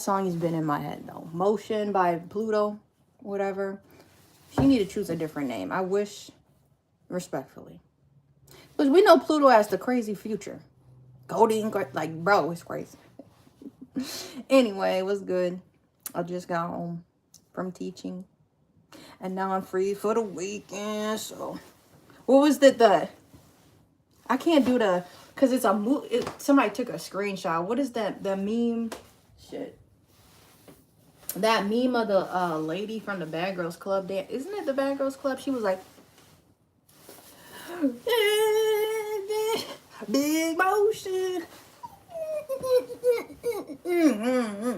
song has been in my head though. Motion by Pluto, whatever. She need to choose a different name. I wish, respectfully. Because we know Pluto has the crazy future. Golden, like, bro, it's crazy. Anyway, it was good. I just got home from teaching. And now I'm free for the weekend. So, what was the I can't do the, because it's a, somebody took a screenshot. What is that, the meme? Shit. That meme of the lady from the Bad Girls Club dance. Isn't it the Bad Girls Club? She was like, big motion.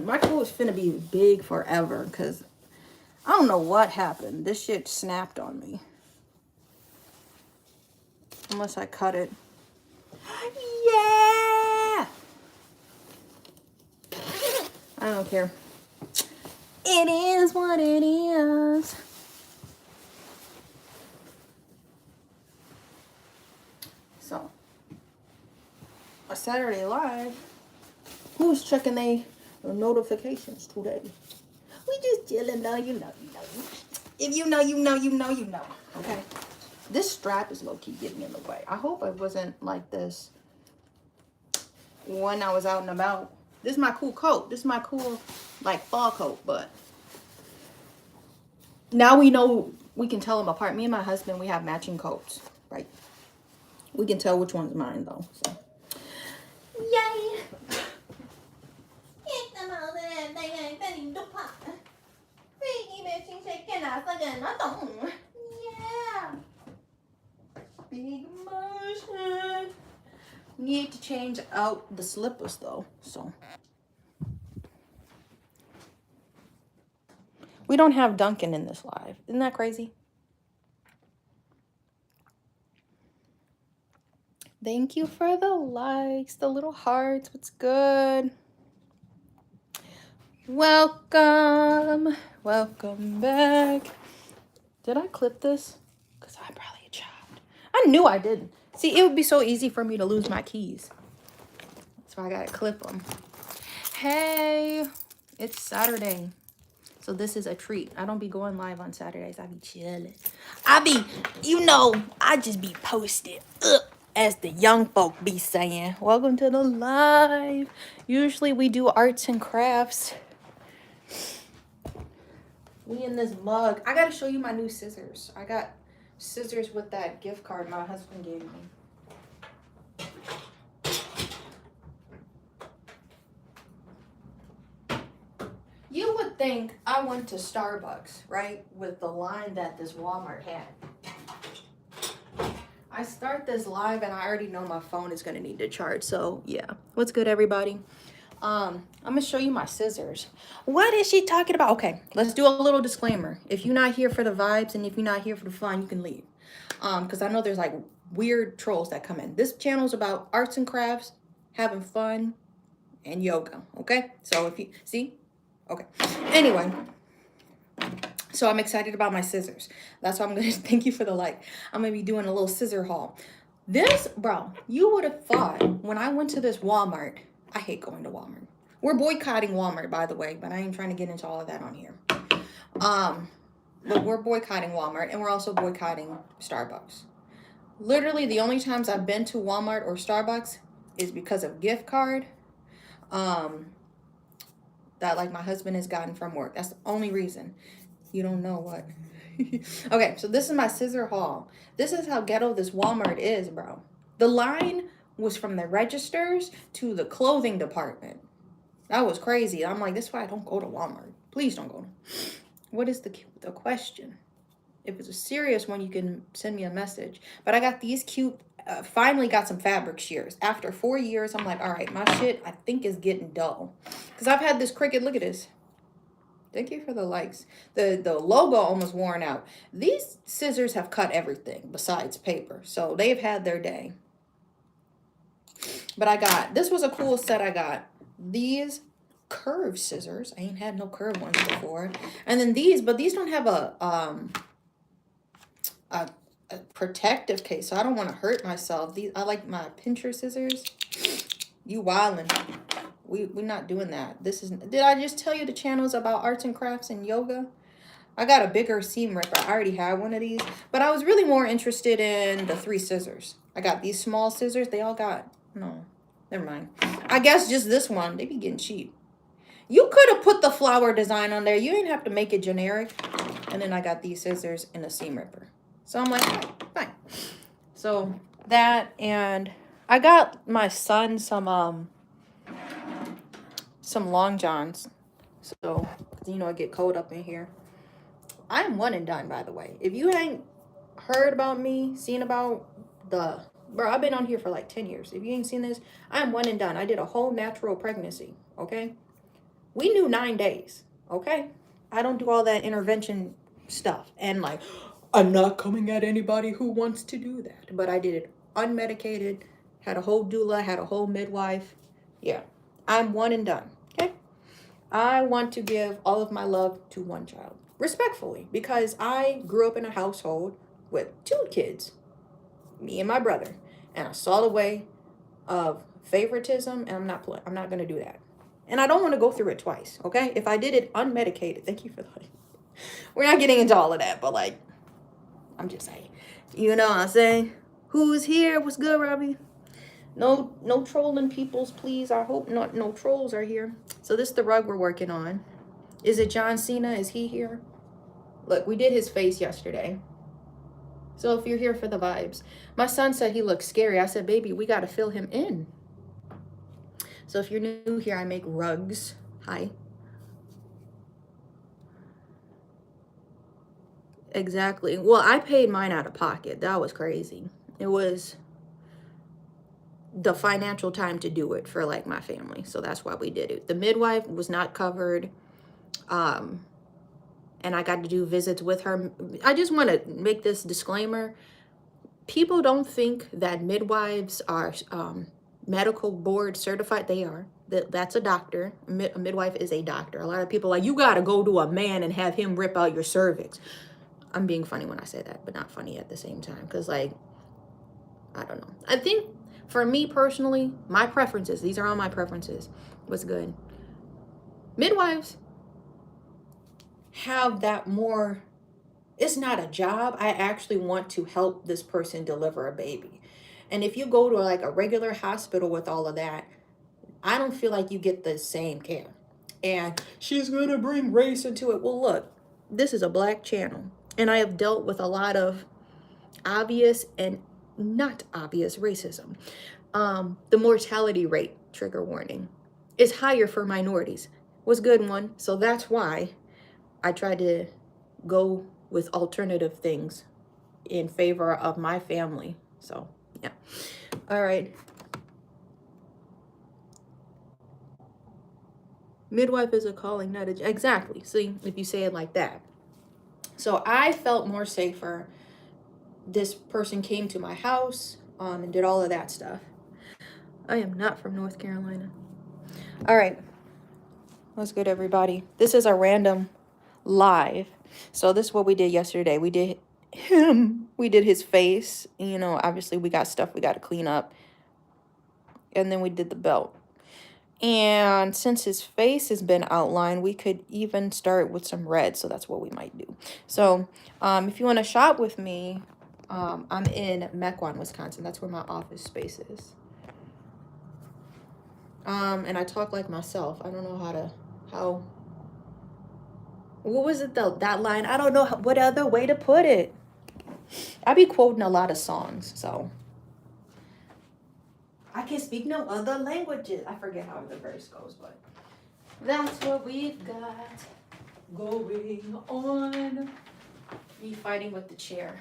My cool is finna be big forever because I don't know what happened. This shit snapped on me. Unless I cut it. Yeah! I don't care. It is what it is. So, a Saturday Live. Who's checking their notifications today? We just chilling though, you know. If you know, you know, you know, you know. Okay. This strap is low-key getting in the way. I hope it wasn't like this when I was out and about. This is my cool coat. This is my cool, like, fall coat, but now we know we can tell them apart. Me and my husband, we have matching coats, right? We can tell which one's mine, though, so. Yay! Yeah. Big motion. Need to change out the slippers though, so. We don't have Duncan in this live. Isn't that crazy? Thank you for the likes, the little hearts. What's good? Welcome. Welcome back. Did I clip this? Because I probably chopped. I knew I didn't. See, it would be so easy for me to lose my keys. That's why I gotta clip them. Hey, it's Saturday. So this is a treat. I don't be going live on Saturdays. I be chilling. I be, you know, I just be posted. As the young folk be saying. Welcome to the live. Usually we do arts and crafts. We in this mug. I gotta show you my new scissors. I got scissors with that gift card my husband gave me. You would think I went to Starbucks, right? With the line that this Walmart had. I start this live and I already know my phone is gonna need to charge. So yeah. What's good, everybody? I'm gonna show you my scissors. What is she talking about? Okay, let's do a little disclaimer. If you're not here for the vibes and if you're not here for the fun, you can leave. Because I know there's like weird trolls that come in. This channel is about arts and crafts, having fun, and yoga. Okay, so if you see, okay. Anyway, so I'm excited about my scissors. That's why I'm gonna thank you for the like. I'm gonna be doing a little scissor haul. This, bro, you would have thought when I went to this Walmart. I hate going to Walmart. We're boycotting Walmart, by the way, but I ain't trying to get into all of that on here. But we're boycotting Walmart and we're also boycotting Starbucks. Literally, the only times I've been to Walmart or Starbucks is because of gift card. That like my husband has gotten from work. That's the only reason. You don't know what. Okay, so this is my scissor haul. This is how ghetto this Walmart is, bro. The line was from the registers to the clothing department. That was crazy. I'm like, this is why I don't go to Walmart. Please don't go. What is the question? If it's a serious one, you can send me a message. But I got these cute, finally got some fabric shears. After 4 years, I'm like, all right, my shit, I think is getting dull. Because I've had this Cricut, look at this. Thank you for the likes. The logo almost worn out. These scissors have cut everything besides paper. So they've had their day. But I got, this was a cool set I got. These curved scissors. I ain't had no curved ones before. And then these, but these don't have a protective case, so I don't want to hurt myself. These, I like my pincher scissors. You wildin'. We're not doing that. This is, did I just tell you the channel's about arts and crafts and yoga? I got a bigger seam ripper. I already had one of these, but I was really more interested in the 3 scissors. I got these small scissors. They all got, no, never mind. I guess just this one. They be getting cheap. You could have put the flower design on there. You didn't have to make it generic. And then I got these scissors and a seam ripper. So I'm like, fine. So that, and I got my son some long johns. So, you know, I get cold up in here. I'm one and done, by the way. If you ain't heard about me, seen about bro, I've been on here for like 10 years. If you ain't seen this, I'm one and done. I did a whole natural pregnancy, okay? We knew 9 days, okay? I don't do all that intervention stuff. And like, I'm not coming at anybody who wants to do that. But I did it unmedicated, had a whole doula, had a whole midwife. Yeah, I'm one and done, okay? I want to give all of my love to one child, respectfully, because I grew up in a household with 2 kids, me and my brother, and I saw the way of favoritism, and I'm not going to do that. And I don't want to go through it twice, okay? If I did it unmedicated, thank you for that. We're not getting into all of that, but like, I'm just saying, you know what I'm saying? Who's here? What's good, Robbie? No trolling peoples, please. I hope not. No trolls are here. So this is the rug we're working on. Is it John Cena? Is he here? Look, we did his face yesterday. So if you're here for the vibes. My son said he looks scary. I said, baby, we got to fill him in. So if you're new here, I make rugs. Hi. Exactly. Well, I paid mine out of pocket. That was crazy. It was the financial time to do it for like my family. So that's why we did it. The midwife was not covered. And I got to do visits with her. I just want to make this disclaimer. People don't think that midwives are medical board certified. They are. That's a doctor. A midwife is a doctor. A lot of people are like, you got to go to a man and have him rip out your cervix. I'm being funny when I say that, but not funny at the same time. Because like, I don't know. I think for me personally, my preferences, these are all my preferences. What's good? Midwives have that more, it's not a job. I actually want to help this person deliver a baby. And if you go to like a regular hospital with all of that, I don't feel like you get the same care. And she's going to bring race into it. Well, look, this is a Black channel. And I have dealt with a lot of obvious and not obvious racism. The mortality rate, trigger warning, is higher for minorities. Was good one. So that's why I tried to go with alternative things in favor of my family. So yeah. All right. Midwife is a calling, not a... Exactly. See, if you say it like that. So I felt more safer. This person came to my house and did all of that stuff. I am not from North Carolina. All right. What's good, everybody? This is a random live. So this is what we did yesterday. We did him. We did his face. You know, obviously we got stuff we got to clean up. And then we did the belt. And since his face has been outlined, we could even start with some red. So that's what we might do. So if you want to shop with me, I'm in Mequon, Wisconsin. That's where my office space is. And I talk like myself. I don't know how, what was it though? That line, I don't know what other way to put it. I be quoting a lot of songs, so. I can speak no other languages. I forget how the verse goes, but that's what we've got going on. Me fighting with the chair.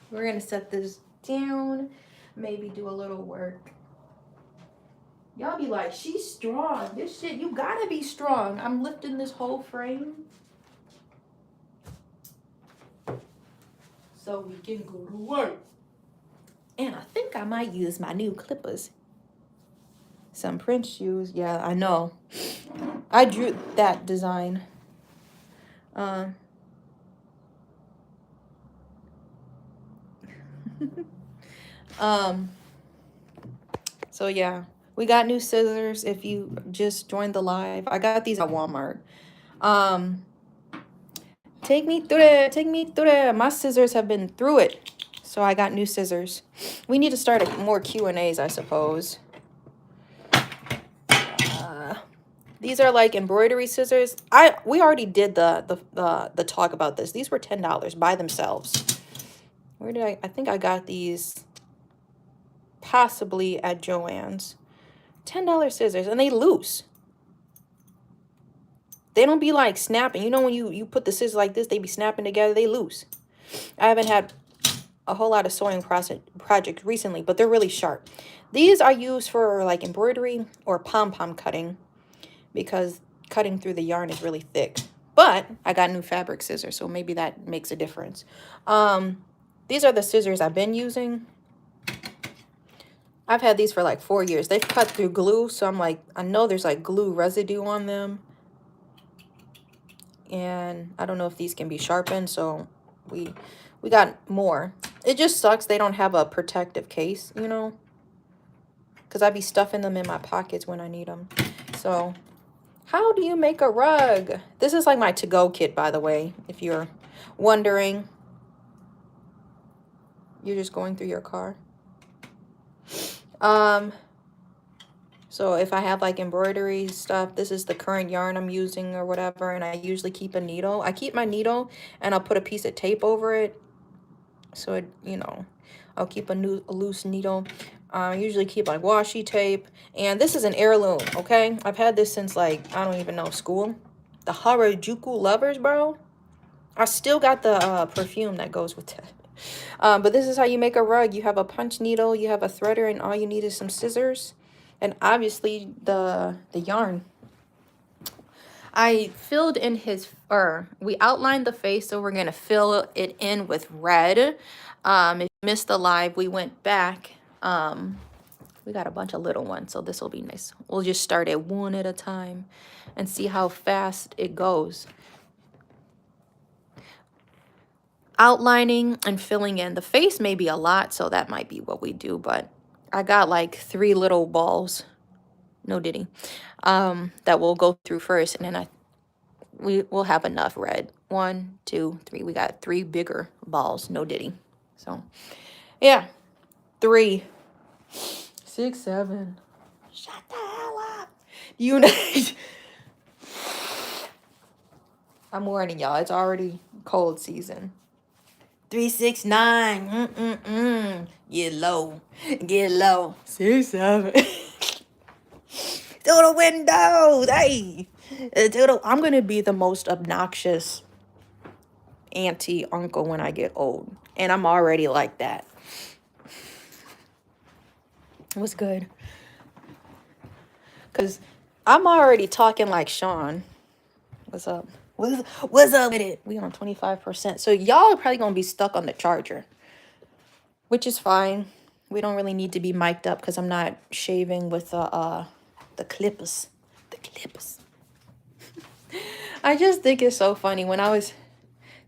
We're gonna set this down, maybe do a little work. Y'all be like, she's strong. This shit, you gotta be strong. I'm lifting this whole frame so we can go to work. And I think I might use my new clippers. Some Prince shoes. Yeah, I know. I drew that design. So yeah, We got new scissors. If you just joined the live, I got these at Walmart. Um, take me through it. Take me through it. My scissors have been through it, so I got new scissors. We need to start more Q&As, I suppose. These are like embroidery scissors. We already did the talk about this. These were $10 by themselves. Where did I think I got these possibly at Joann's. $10 scissors, and they loose. They don't be like snapping. You know when you put the scissors like this, they be snapping together. They loose. I haven't had a whole lot of sewing projects recently, but they're really sharp. These are used for like embroidery or pom-pom cutting because cutting through the yarn is really thick. But I got new fabric scissors, so maybe that makes a difference. These are the scissors I've been using. I've had these for like 4 years. They've cut through glue, so I'm like, I know there's like glue residue on them. And I don't know if these can be sharpened, so we got more. It just sucks they don't have a protective case, you know, because I'd be stuffing them in my pockets when I need them. So how do you make a rug? This is like my to-go kit, by the way, if you're wondering. You're just going through your car. So if I have like embroidery stuff, this is the current yarn I'm using or whatever, and I usually keep a needle. I keep my needle and I'll put a piece of tape over it. So it, you know, I'll keep a loose needle. I usually keep like washi tape. And this is an heirloom, okay? I've had this since like, I don't even know, school. The Harajuku Lovers, bro. I still got the perfume that goes with that. But this is how you make a rug. You have a punch needle, you have a threader, and all you need is some scissors. And obviously the yarn. I filled in his fur. We outlined the face, so we're going to fill it in with red. If you missed the live, we went back. We got a bunch of little ones, so this will be nice. We'll just start it one at a time and see how fast it goes. Outlining and filling in. The face may be a lot, so that might be what we do, but I got like 3 little balls, no diddy, that we'll go through first, and then we'll have enough red. 1, 2, 3. We got 3 bigger balls, no diddy. So yeah, 3, 6, 7. Shut the hell up. You know, I'm warning y'all, it's already cold season. 3, 6, 9. Get low. Get low. 6, 7. To the windows. Hey. I'm going to be the most obnoxious auntie, uncle when I get old. And I'm already like that. What's good? Because I'm already talking like Sean. What's up? What's up with it? We on 25%. So y'all are probably going to be stuck on the charger, which is fine. We don't really need to be mic'd up because I'm not shaving with the clippers. The clippers. I just think it's so funny. When I was...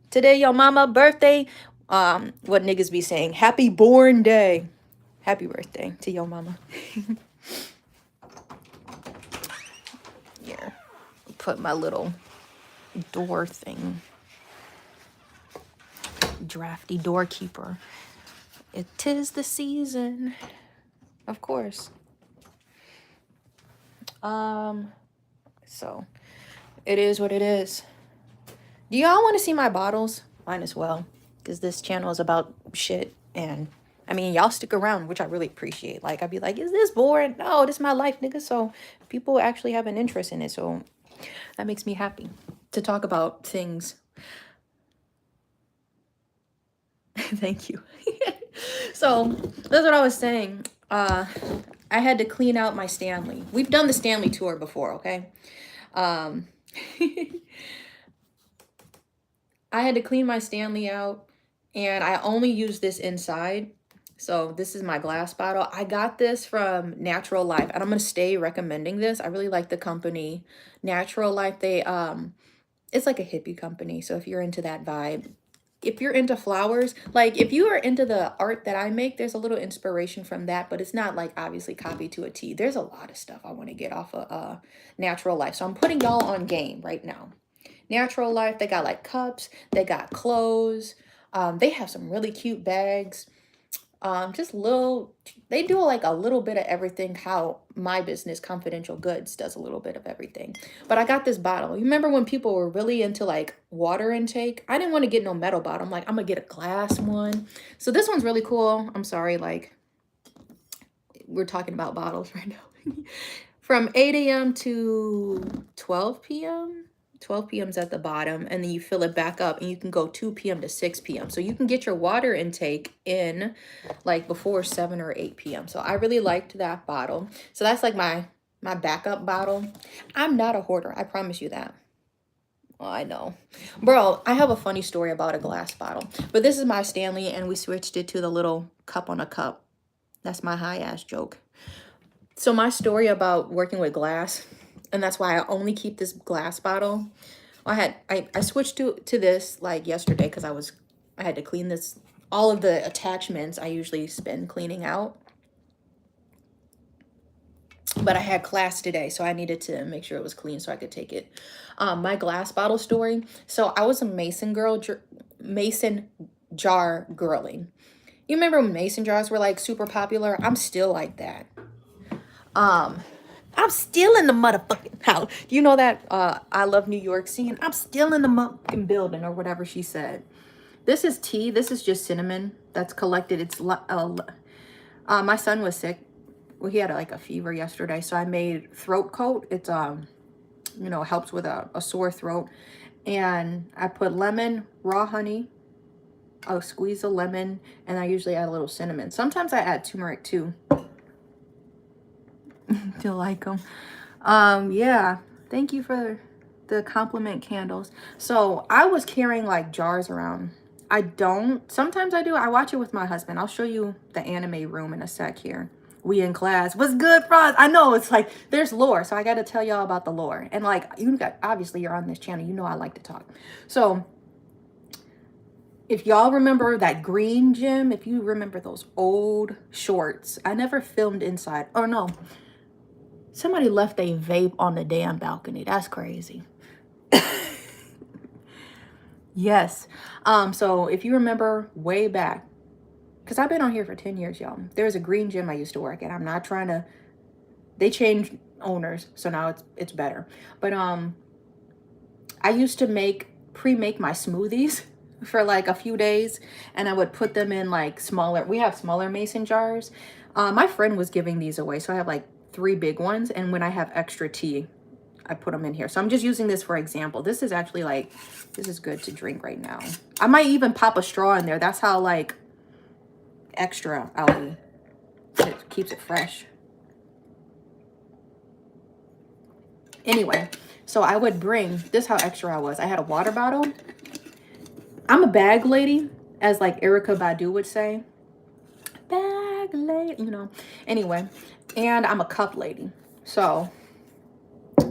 Today, your mama birthday. What niggas be saying? Happy born day. Happy birthday to your mama. Here. Put my little door thing. Drafty doorkeeper. It 'tis the season. Of course. So it is what it is. Do y'all want to see my bottles? Mine as well, because this channel is about shit. And I mean, y'all stick around, which I really appreciate. Like, I'd be like, is this boring? No, this is my life, nigga. So people actually have an interest in it. So that makes me happy to talk about things. Thank you. So that's what I was saying. I had to clean out my Stanley. We've done the Stanley tour before, okay? I had to clean my Stanley out, and I only use this inside. So this is my glass bottle. I got this from Natural Life, and I'm going to stay recommending this. I really like the company. Natural Life, they it's like a hippie company. So if you're into that vibe, if you're into flowers, like if you are into the art that I make, there's a little inspiration from that, but it's not like obviously copied to a T. There's a lot of stuff I want to get off of Natural Life. So I'm putting y'all on game right now. Natural Life, they got like cups, they got clothes. They have some really cute bags. Just little, they do like a little bit of everything, how my business Confidential Goods does a little bit of everything. But I got this bottle. You remember when people were really into like water intake? I didn't want to get no metal bottle. I'm like, I'm gonna get a glass one. So this one's really cool. I'm sorry, like we're talking about bottles right now. From 8 a.m. to 12 p.m. 12 p.m. is at the bottom, and then you fill it back up, and you can go 2 p.m. to 6 p.m. So you can get your water intake in like before 7 or 8 p.m. So I really liked that bottle. So that's like my backup bottle. I'm not a hoarder. I promise you that. Well, I know. Bro, I have a funny story about a glass bottle. But this is my Stanley, and we switched it to the little cup on a cup. That's my high-ass joke. So my story about working with glass, and that's why I only keep this glass bottle. I switched to this like yesterday because I had to clean this. All of the attachments I usually spend cleaning out. But I had class today, so I needed to make sure it was clean so I could take it. My glass bottle story. So I was a mason jar girling. You remember when mason jars were like super popular? I'm still like that. I'm still in the motherfucking house. You know that I Love New York scene? I'm still in the motherfucking building, or whatever she said. This is tea. This is just cinnamon that's collected. It's my son was sick. Well, he had like a fever yesterday, so I made throat coat. It's you know, helps with a sore throat. And I put lemon, raw honey, a squeeze of lemon, and I usually add a little cinnamon. Sometimes I add turmeric too. Do you like them? Yeah, thank you for the compliment candles. So I was carrying like jars around. I don't, sometimes I do. I watch it with my husband. I'll show you the anime room in a sec here. We in class. What's good, Frost? I know it's like there's lore, so I got to tell y'all about the lore. And like you got, obviously you're on this channel, you know I like to talk. So if y'all remember that green gym, if you remember those old shorts, I never filmed inside. Oh no, somebody left a vape on the damn balcony. That's crazy. Yes. So if you remember way back, because I've been on here for 10 years, y'all. There's a green gym I used to work at. I'm not trying to, they changed owners, so now it's better. But I used to pre-make my smoothies for like a few days, and I would put them in like smaller, we have smaller mason jars. My friend was giving these away, so I have like 3 big ones, and when I have extra tea, I put them in here. So I'm just using this for example. This is actually like, this is good to drink right now. I might even pop a straw in there. That's how like extra I'll be. It keeps it fresh. Anyway, so I would bring, this how extra I was. I had a water bottle. I'm a bag lady, as like Erykah Badu would say. Bag lady, you know. Anyway, and I'm a cup lady. So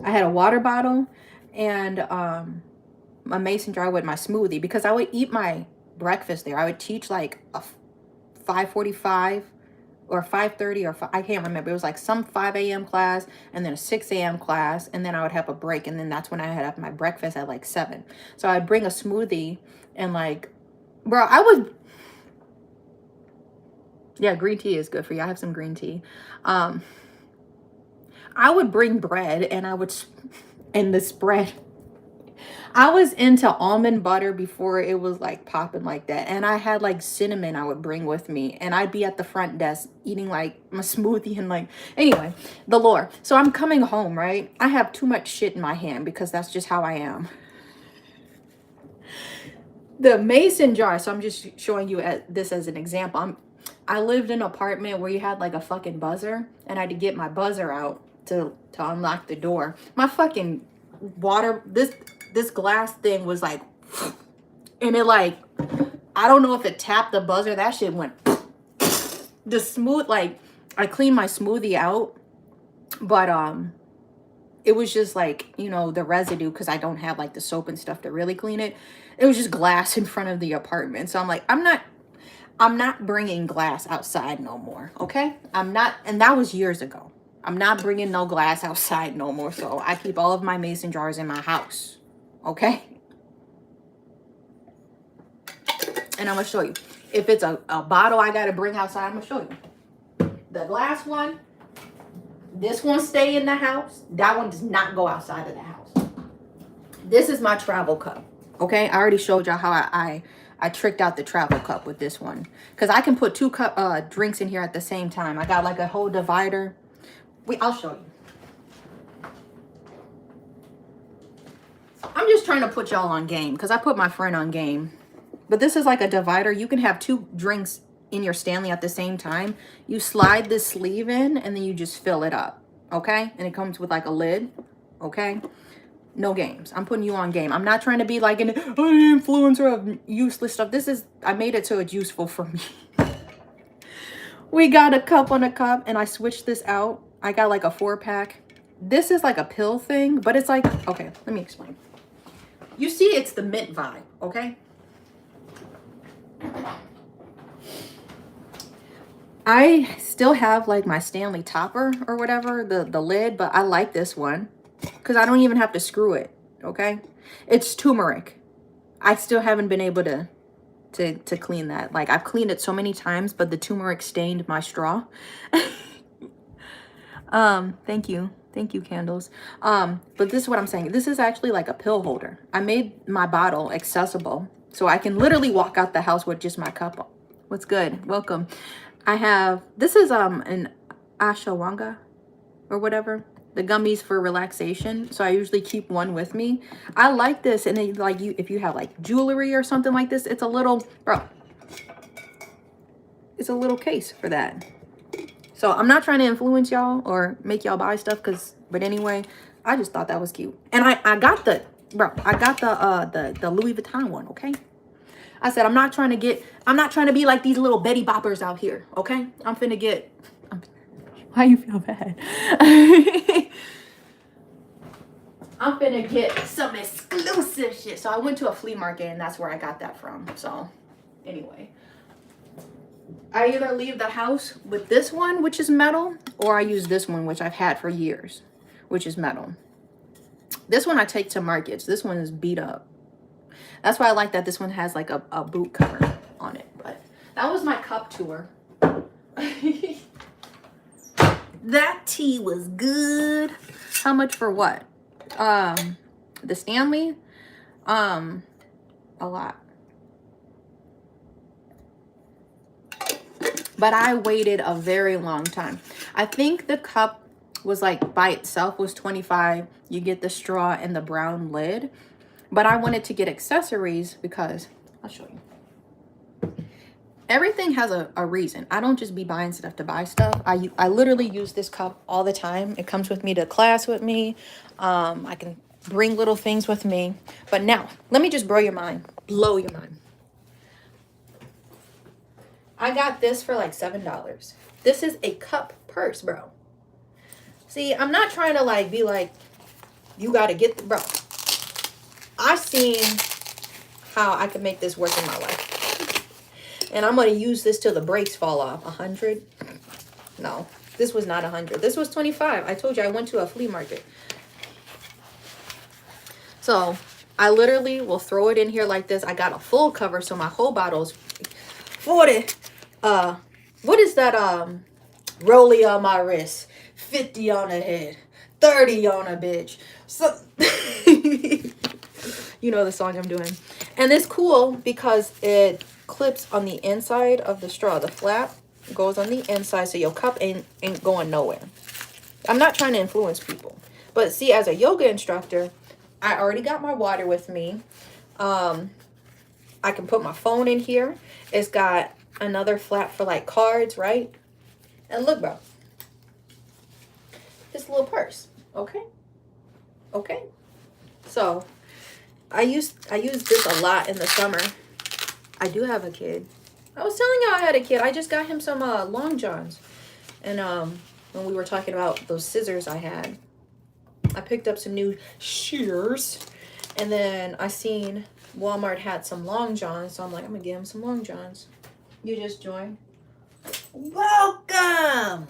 I had a water bottle and a mason jar with my smoothie, because I would eat my breakfast there. I would teach like a 5:45 or 5:30 or I can't remember. It was like some 5 a.m. class and then a 6 a.m. class, and then I would have a break, and then that's when I had my breakfast at like 7. So I'd bring a smoothie and like, bro, yeah, green tea is good for you. I have some green tea. I would bring bread, and and the spread. I was into almond butter before it was like popping like that. And I had like cinnamon I would bring with me. And I'd be at the front desk eating like my smoothie and like, anyway, the lore. So I'm coming home, right? I have too much shit in my hand because that's just how I am. The mason jar. So I'm just showing you this as an example. I lived in an apartment where you had like a fucking buzzer, and I had to get my buzzer out to unlock the door. My fucking water, this glass thing was like, and it like, I don't know if it tapped the buzzer. That shit went, the smooth, like I cleaned my smoothie out, but it was just like, you know, the residue, because I don't have like the soap and stuff to really clean it. It was just glass in front of the apartment. So I'm like, I'm not bringing glass outside no more. Okay. I'm not. And that was years ago. I'm not bringing no glass outside no more. So I keep all of my mason jars in my house. Okay. And I'm going to show you. If it's a bottle I got to bring outside, I'm going to show you. The glass one, this one stay in the house. That one does not go outside of the house. This is my travel cup. Okay. I already showed y'all how I tricked out the travel cup with this one. Because I can put 2 drinks in here at the same time. I got like a whole divider. I'll show you. I'm just trying to put y'all on game. Because I put my friend on game. But this is like a divider. You can have 2 drinks in your Stanley at the same time. You slide this sleeve in and then you just fill it up. Okay? And it comes with like a lid. Okay? No games. I'm putting you on game. I'm not trying to be like an influencer of useless stuff. I made it so it's useful for me. We got a cup on a cup and I switched this out. I got like a 4-pack. This is like a pill thing, but it's like, okay, let me explain. You see, it's the mint vibe, okay? I still have like my Stanley topper or whatever, the lid, but I like this one because I don't even have to screw it, okay? It's turmeric. I still haven't been able to clean that. Like, I've cleaned it so many times, but the turmeric stained my straw. Thank you. Thank you, candles. But this is what I'm saying. This is actually like a pill holder. I made my bottle accessible so I can literally walk out the house with just my cup. What's good? Welcome. This is an ashwagandha or whatever, the gummies for relaxation. So I usually keep one with me. I like this. And then like if you have like jewelry or something like this, it's a little, it's a little case for that. So I'm not trying to influence y'all or make y'all buy stuff, but anyway, I just thought that was cute. And I got the Louis Vuitton one, okay? I said, I'm not trying to be like these little Betty Boppers out here, okay? Why you feel bad? I'm finna get some exclusive shit. So I went to a flea market and that's where I got that from. So anyway, I either leave the house with this one, which is metal, or I use this one, which I've had for years, which is metal. This one I take to markets. This one is beat up. That's why I like that this one has like a boot cover on it. But that was my cup tour. That tea was good. How much for what? The Stanley? A lot. But I waited a very long time. I think the cup was like by itself was $25. You get the straw and the brown lid. But I wanted to get accessories because, I'll show you. Everything has a reason. I don't just be buying stuff to buy stuff. I literally use this cup all the time. It comes with me to class with me. I can bring little things with me. But now, let me just blow your mind. Blow your mind. I got this for like $7. This is a cup purse, bro. See, I'm not trying to like be like, you got to get the, bro. I seen how I could make this work in my life. And I'm going to use this till the brakes fall off. 100? No, this was not 100. This was 25. I told you I went to a flea market. So I literally will throw it in here like this. I got a full cover, so my whole bottle's 40. What is that? Rollie on my wrist, 50 on a head, 30 on a bitch. So you know the song I'm doing. And it's cool because it clips on the inside of the straw. The flap goes on the inside, so your cup ain't going nowhere. I'm not trying to influence people. But see, as a yoga instructor, I already got my water with me. I can put my phone in here. It's got another flap for like cards, right? And look, bro. This little purse. Okay? Okay? So I use this a lot in the summer. I do have a kid. I was telling y'all I had a kid. I just got him some long johns. And when we were talking about those scissors I had. I picked up some new shears. And then I seen Walmart had some long johns. So I'm like, I'm going to get him some long johns. You just joined. Welcome.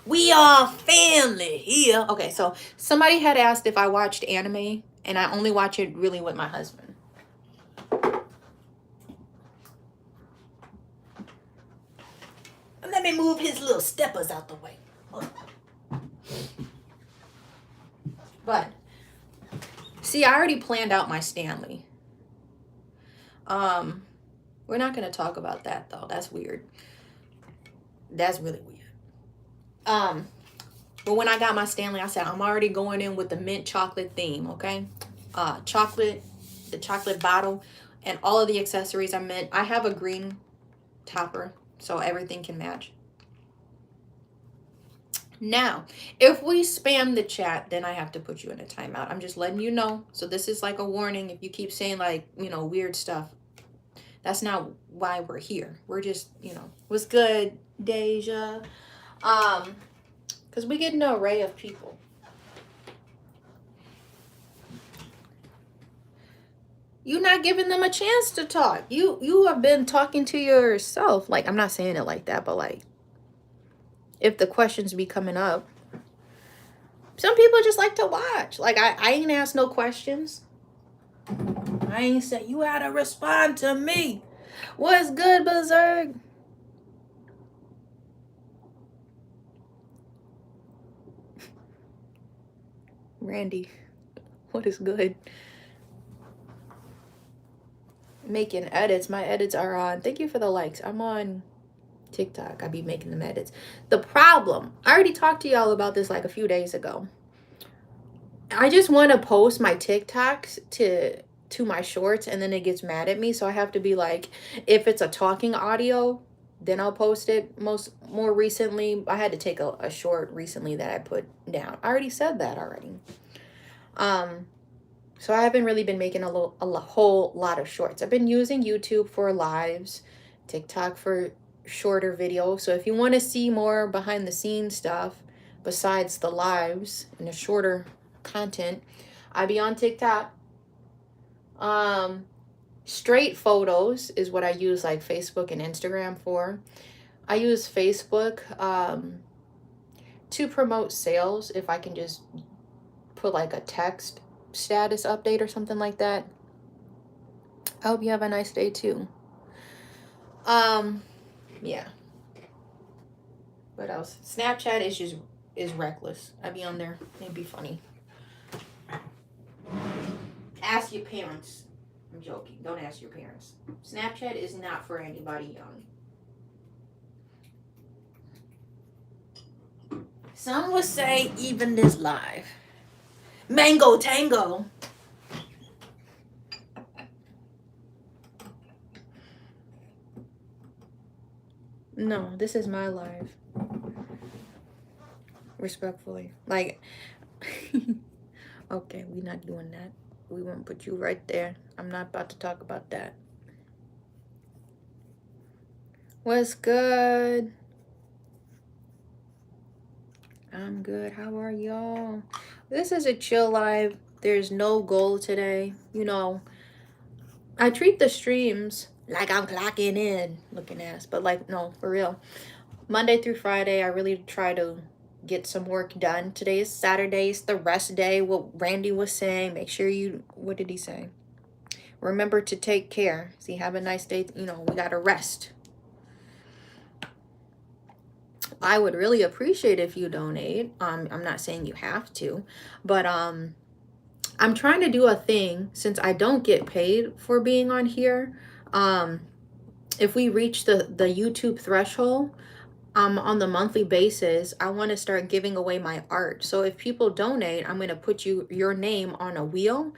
We are family here. Okay, so somebody had asked if I watched anime. And I only watch it really with my husband. Let me move his little steppers out the way. But see, I already planned out my Stanley. We're not gonna talk about that though. That's weird. That's really weird. But when I got my Stanley, I said I'm already going in with the mint chocolate theme. Okay, chocolate, the chocolate bottle, and all of the accessories are mint. I have a green topper, so everything can match. Now, if we spam the chat, then I have to put you in a timeout. I'm just letting you know. So this is like a warning. If you keep saying like, weird stuff, that's not why we're here. We're just, what's good, Deja? Because we get an array of people. You're not giving them a chance to talk. You have been talking to yourself. Like, I'm not saying it like that, but like, if the questions be coming up, some people just like to watch. Like, I ain't asked no questions. I ain't said, you gotta respond to me. What's good, Berserk? Randy, what is good? Making edits. My edits are on. Thank you for the likes. I'm on TikTok. I be making them edits. The problem, I already talked to y'all about this like a few days ago. I just want to post my TikToks to my shorts, and then it gets mad at me. So I have to be like, if it's a talking audio, then I'll post it. More recently, I had to take a short recently that I put down. I already said that already. So I haven't really been making a whole lot of shorts. I've been using YouTube for lives, TikTok for shorter videos. So if you want to see more behind the scenes stuff besides the lives and the shorter content, I be on TikTok. Straight photos is what I use like Facebook and Instagram for. I use Facebook to promote sales. If I can just put like a text status update or something like that. I hope you have a nice day too. Yeah. What else? Snapchat is reckless. I be on there. It'd be funny. Ask your parents. I'm joking. Don't ask your parents. Snapchat is not for anybody young. Some would say even this live. Mango Tango. No, this is my live. Respectfully. Like, okay, we're not doing that. We won't put you right there. I'm not about to talk about that. What's good? I'm good. How are y'all? This is a chill live. There's no goal today. I treat the streams like I'm clocking in, looking ass. But like, no, for real. Monday through Friday, I really try to get some work done. Today is Saturday. It's the rest day. What Randy was saying. Make sure what did he say? Remember to take care. See, have a nice day. We got to rest. I would really appreciate if you donate. I'm not saying you have to, but I'm trying to do a thing since I don't get paid for being on here. If we reach the YouTube threshold, on the monthly basis, I want to start giving away my art. So if people donate, I'm going to put your name on a wheel.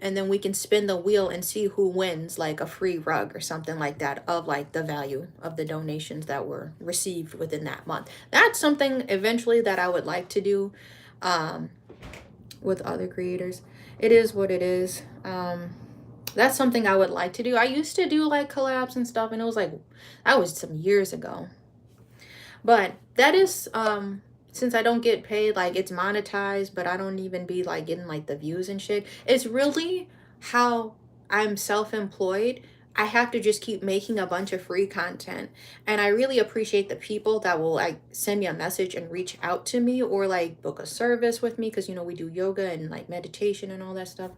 And then we can spin the wheel and see who wins like a free rug or something like that of like the value of the donations that were received within that month. That's something eventually that I would like to do with other creators. It is what it is. That's something I would like to do. I used to do like collabs and stuff, and it was like, that was some years ago. But that is since I don't get paid, like it's monetized, but I don't even be like getting like the views and shit. It's really how I'm self-employed. I have to just keep making a bunch of free content. And I really appreciate the people that will like send me a message and reach out to me, or like book a service with me, because you know we do yoga and like meditation and all that stuff.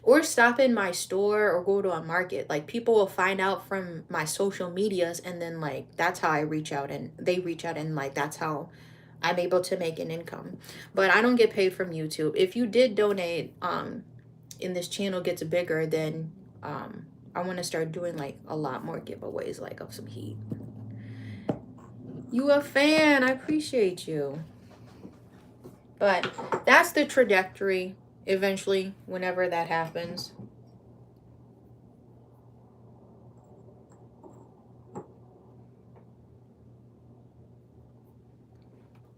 Or stop in my store or go to a market. Like people will find out from my social medias, and then like that's how I reach out, and they reach out, and like that's how I'm able to make an income. But I don't get paid from YouTube. If you did donate, and this channel gets bigger, then I want to start doing like a lot more giveaways, like of some heat. You a fan, I appreciate you. But that's the trajectory eventually, whenever that happens.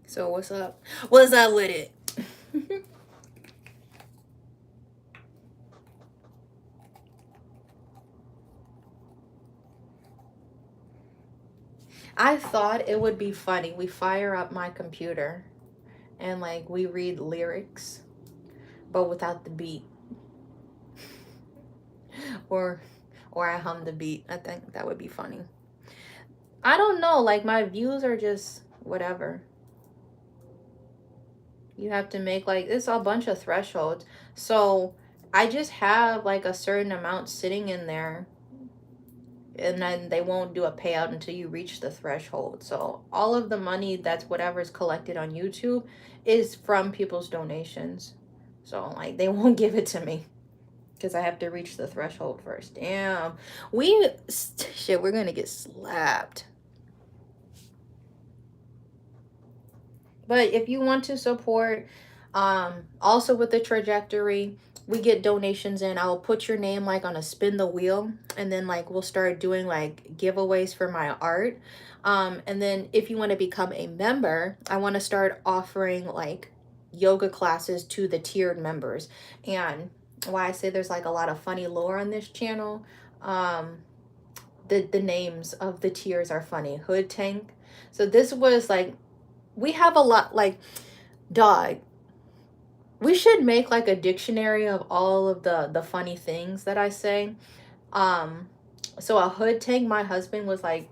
So what's up? What's up with it? I thought it would be funny. We fire up my computer and like we read lyrics, but without the beat. or I hum the beat. I think that would be funny. I don't know, like my views are just whatever. You have to make like it's a bunch of thresholds. So I just have like a certain amount sitting in there, and then they won't do a payout until you reach the threshold. So all of the money that's whatever's collected on YouTube is from people's donations. So like they won't give it to me because I have to reach the threshold first. Damn. We're gonna get slapped. But if you want to support, also with the trajectory, we get donations in. I'll put your name like on a spin the wheel, and then like we'll start doing like giveaways for my art. And then if you want to become a member, I want to start offering like yoga classes to the tiered members. And why I say there's like a lot of funny lore on this channel, the names of the tiers are funny. Hood Tank. So this was like, we have a lot, like, dog, we should make like a dictionary of all of the funny things that I say. So a hood tank, my husband was like,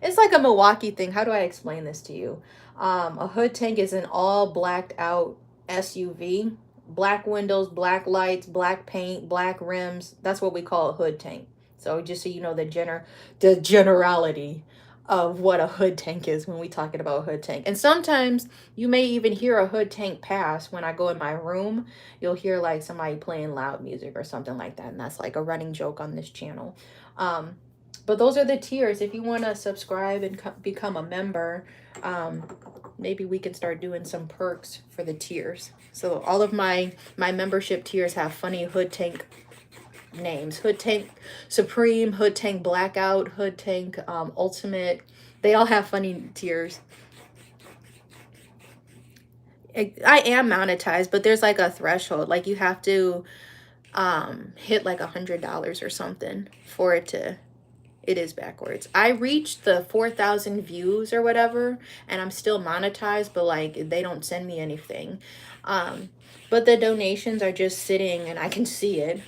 it's like a Milwaukee thing. How do I explain this to you? A hood tank is an all blacked out SUV, black windows, black lights, black paint, black rims. That's what we call a hood tank. So just so you know the generality of what a hood tank is when we talking about hood tank. And sometimes you may even hear a hood tank pass when I go in my room. You'll hear like somebody playing loud music or something like that, and that's like a running joke on this channel. But those are the tiers. If you want to subscribe and become a member, maybe we can start doing some perks for the tiers. So all of my membership tiers have funny hood tank names. Hood Tank Supreme, Hood Tank Blackout, Hood Tank Ultimate. They all have funny tiers. I am monetized, but there's like a threshold. Like you have to hit like $100 or something for it to, it is backwards. I reached the 4,000 views or whatever, and I'm still monetized, but like they don't send me anything. But the donations are just sitting and I can see it,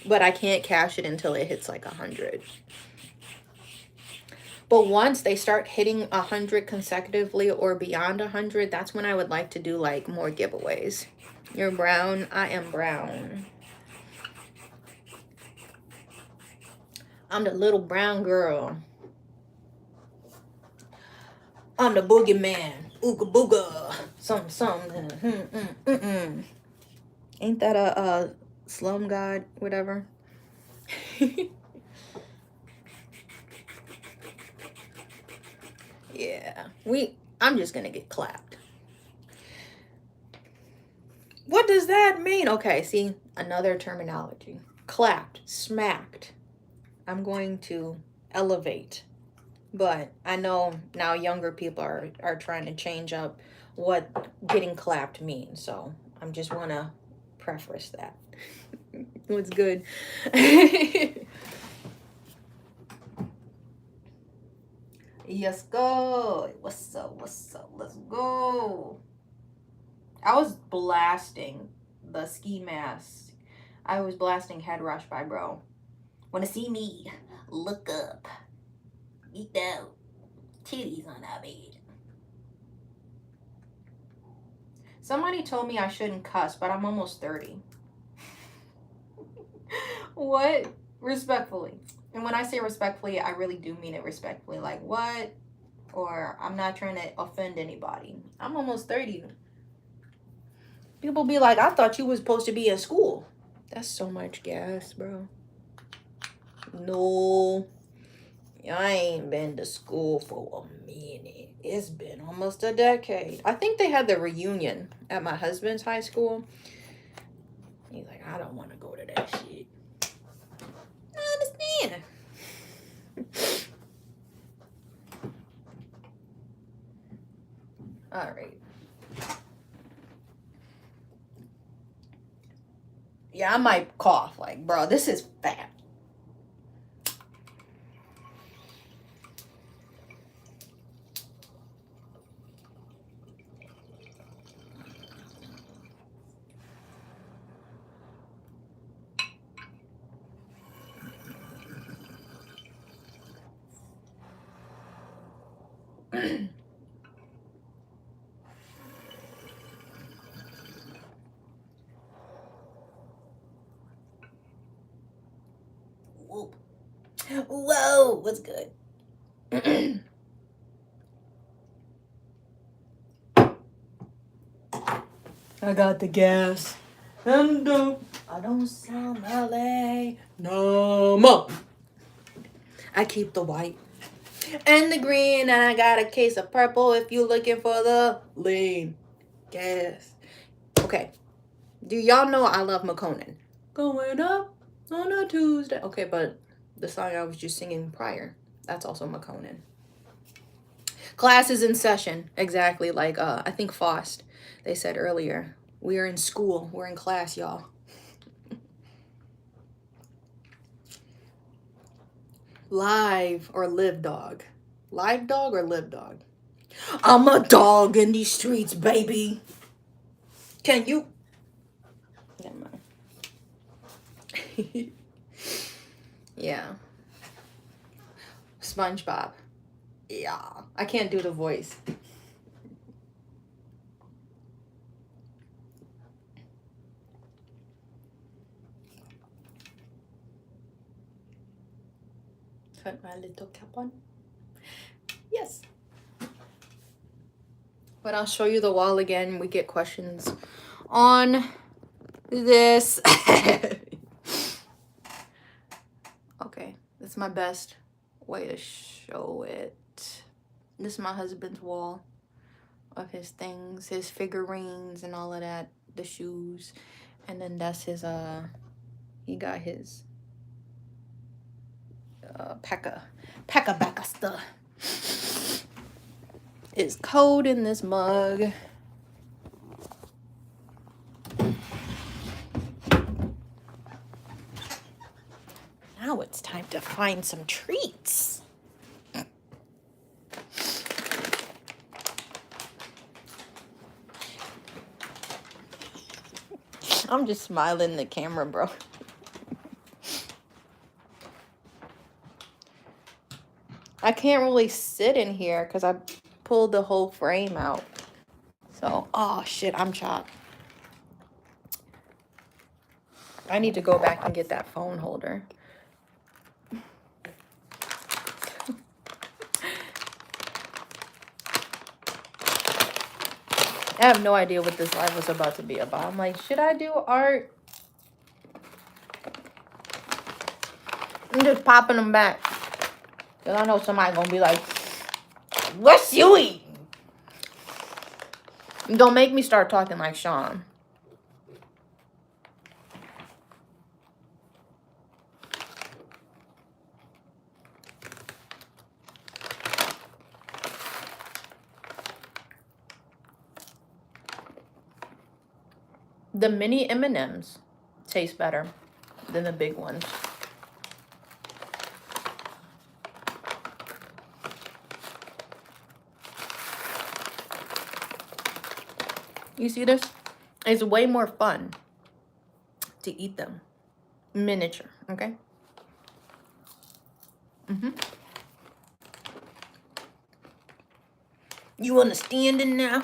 but I can't cash it until it hits like 100. But once they start hitting 100 consecutively or beyond 100, that's when I would like to do like more giveaways. You're brown, I am brown. I'm the little brown girl. I'm the boogeyman. Ooga booga. Some. Ain't that a slum god, whatever? Yeah. I'm just gonna get clapped. What does that mean? Okay, see, another terminology. Clapped, smacked. I'm going to elevate. But I know now younger people are trying to change up what getting clapped means. So I just want to preface that. What's good? Yes, go. What's up? What's up? Let's go. I was blasting the ski mask. I was blasting Head Rush by Bro. Wanna see me? Look up. Eat down. Titties on that bed. Somebody told me I shouldn't cuss, but I'm almost 30. What? Respectfully. And when I say respectfully, I really do mean it respectfully. Like, what? Or I'm not trying to offend anybody. I'm almost 30. People be like, I thought you was supposed to be in school. That's so much gas, bro. No. I ain't been to school for a minute. It's been almost a decade. I think they had the reunion at my husband's high school. He's like, I don't want to go to that shit. I understand. All right. Yeah, I might cough. Like, bro, this is fat. Whoa, what's good? I got the gas. And I don't sound LA no more. I keep the white and the green, and I got a case of purple if you looking for the lean gas. Okay. Do y'all know I love McConan? Going up on a Tuesday. Okay, but the song I was just singing prior, that's also McConan. Class is in session. Exactly. Like, I think Faust, they said earlier. We are in school. We're in class, y'all. Live or live dog? Live dog or live dog? I'm a dog in these streets, baby. Can you? Never mind. Yeah. SpongeBob. Yeah. I can't do the voice. Put my little cap on. Yes. But I'll show you the wall again. We get questions on this. Okay, that's my best way to show it. This is my husband's wall of his things, his figurines and all of that, the shoes. And then that's his, he got his Pekka stuff. His code in this mug. Now it's time to find some treats. I'm just smiling in the camera, bro. I can't really sit in here because I pulled the whole frame out. So, oh shit, I'm chopped. I need to go back and get that phone holder. I have no idea what this live was about to be about. I'm like, should I do art? I'm just popping them back. Because I know somebody going to be like, what's you eating? Don't make me start talking like Sean. The mini M&Ms taste better than the big ones. You see this? It's way more fun to eat them. Miniature, okay? You understanding now?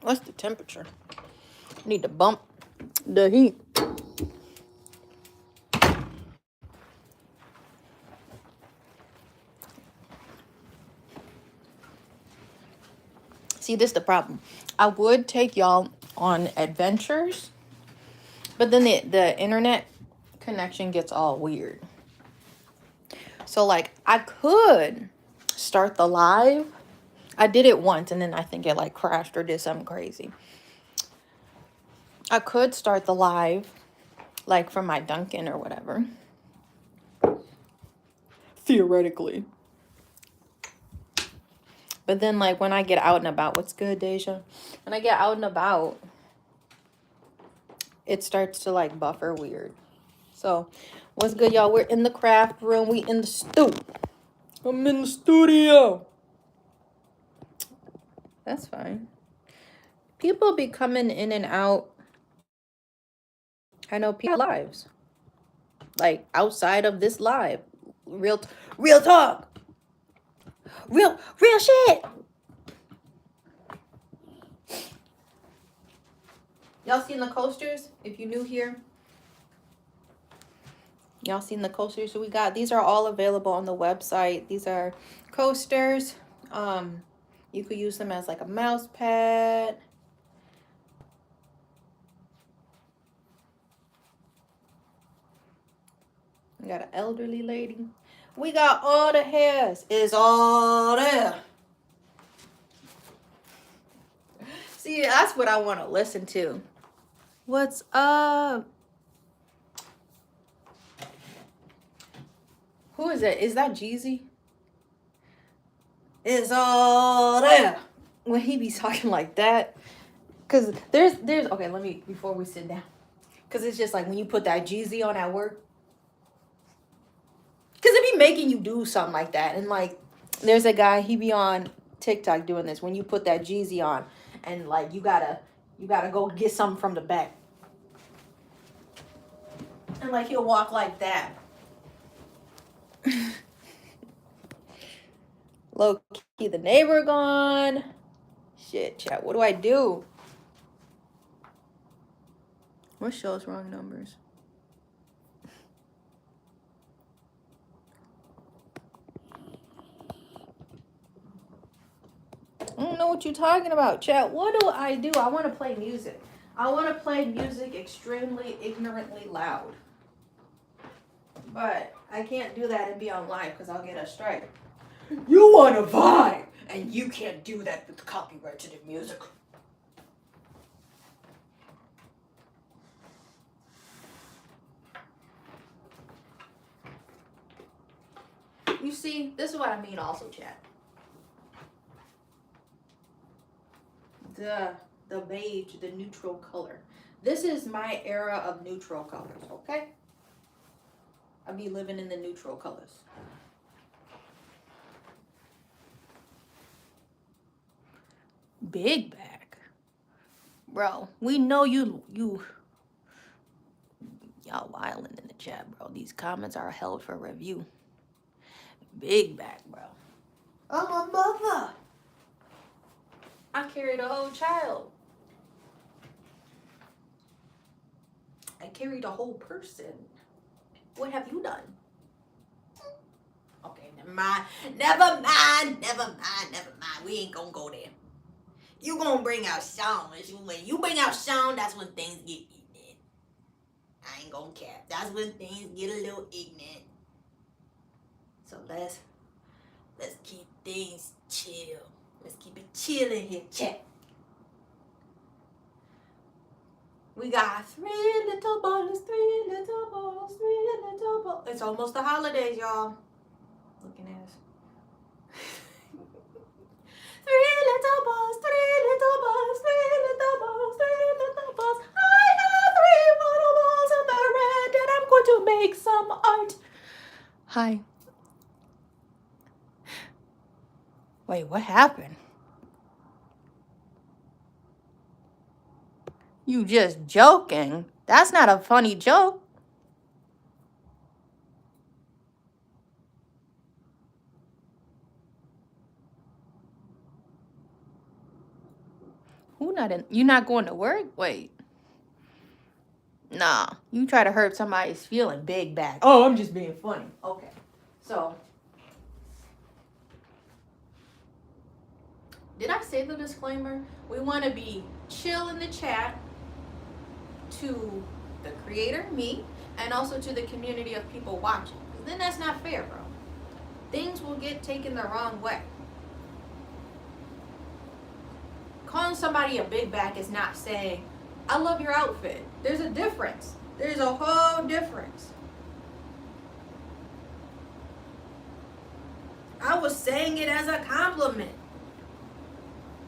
What's the temperature? I need to bump the heat. See, this is the problem. I would take y'all on adventures, but then the internet connection gets all weird. So, like, I could start the live. I did it once, and then I think it, like, crashed or did something crazy. I could start the live, like, from my Dunkin' or whatever. Theoretically. But then, like, when I get out and about, what's good, Deja? When I get out and about, it starts to, like, buffer weird. So, what's good, y'all? We're in the craft room. We in the stew. I'm in the studio. That's fine. People be coming in and out. I know people have lives. Like, outside of this live. Real talk. Real shit. Y'all seen the coasters? If you're new here, y'all seen the coasters we got? These are all available on the website. These are coasters. You could use them as like a mouse pad. We got an elderly lady. We got all the hairs. It's all there. See, that's what I want to listen to. What's up? Who is it? Is that Jeezy? It's all there. When he be talking like that. Because there's okay, let me, before we sit down. Because it's just like when you put that Jeezy on at work. Because it be making you do something like that. And like, there's a guy, he be on TikTok doing this. When you put that Jeezy on and like, you gotta go get something from the back. And like, he'll walk like that. Low key, the neighbor gone. Shit, chat. What do I do? What shows wrong numbers? I don't know what you're talking about, chat. What do? I want to play music. I want to play music extremely ignorantly loud. But I can't do that and be on live because I'll get a strike. You want to vibe, and you can't do that with copyright to the music. You see, this is what I mean also, chat. The beige, the neutral color. This is my era of neutral colors, okay? I be living in the neutral colors. Big back. Bro, we know y'all wildin' in the chat, bro. These comments are held for review. Big back, bro. I'm a mother. I carried a whole child. I carried a whole person. What have you done? Okay, never mind. We ain't gonna go there. You gonna bring out sound. When you bring out sound, that's when things get ignorant. I ain't gonna cap. That's when things get a little ignorant. So let's keep things chill. Let's keep it chill in here, chat. We got 3 little bottles, 3 little bottles, 3 little bottles. It's almost the holidays, y'all. Looking ass. 3 little balls, 3 little balls, 3 little balls, 3 little balls. I have 3 I'm art. Hi. Wait, what happened? You just joking? That's not a funny joke. You not going to work? Wait. Nah. You try to hurt somebody's feeling big back. Oh, I'm just being funny. Okay. So, did I say the disclaimer? We want to be chill in the chat to the creator, me, and also to the community of people watching. Then that's not fair, bro. Things will get taken the wrong way. Calling somebody a big back is not saying, I love your outfit. There's a difference. There's a whole difference. I was saying it as a compliment.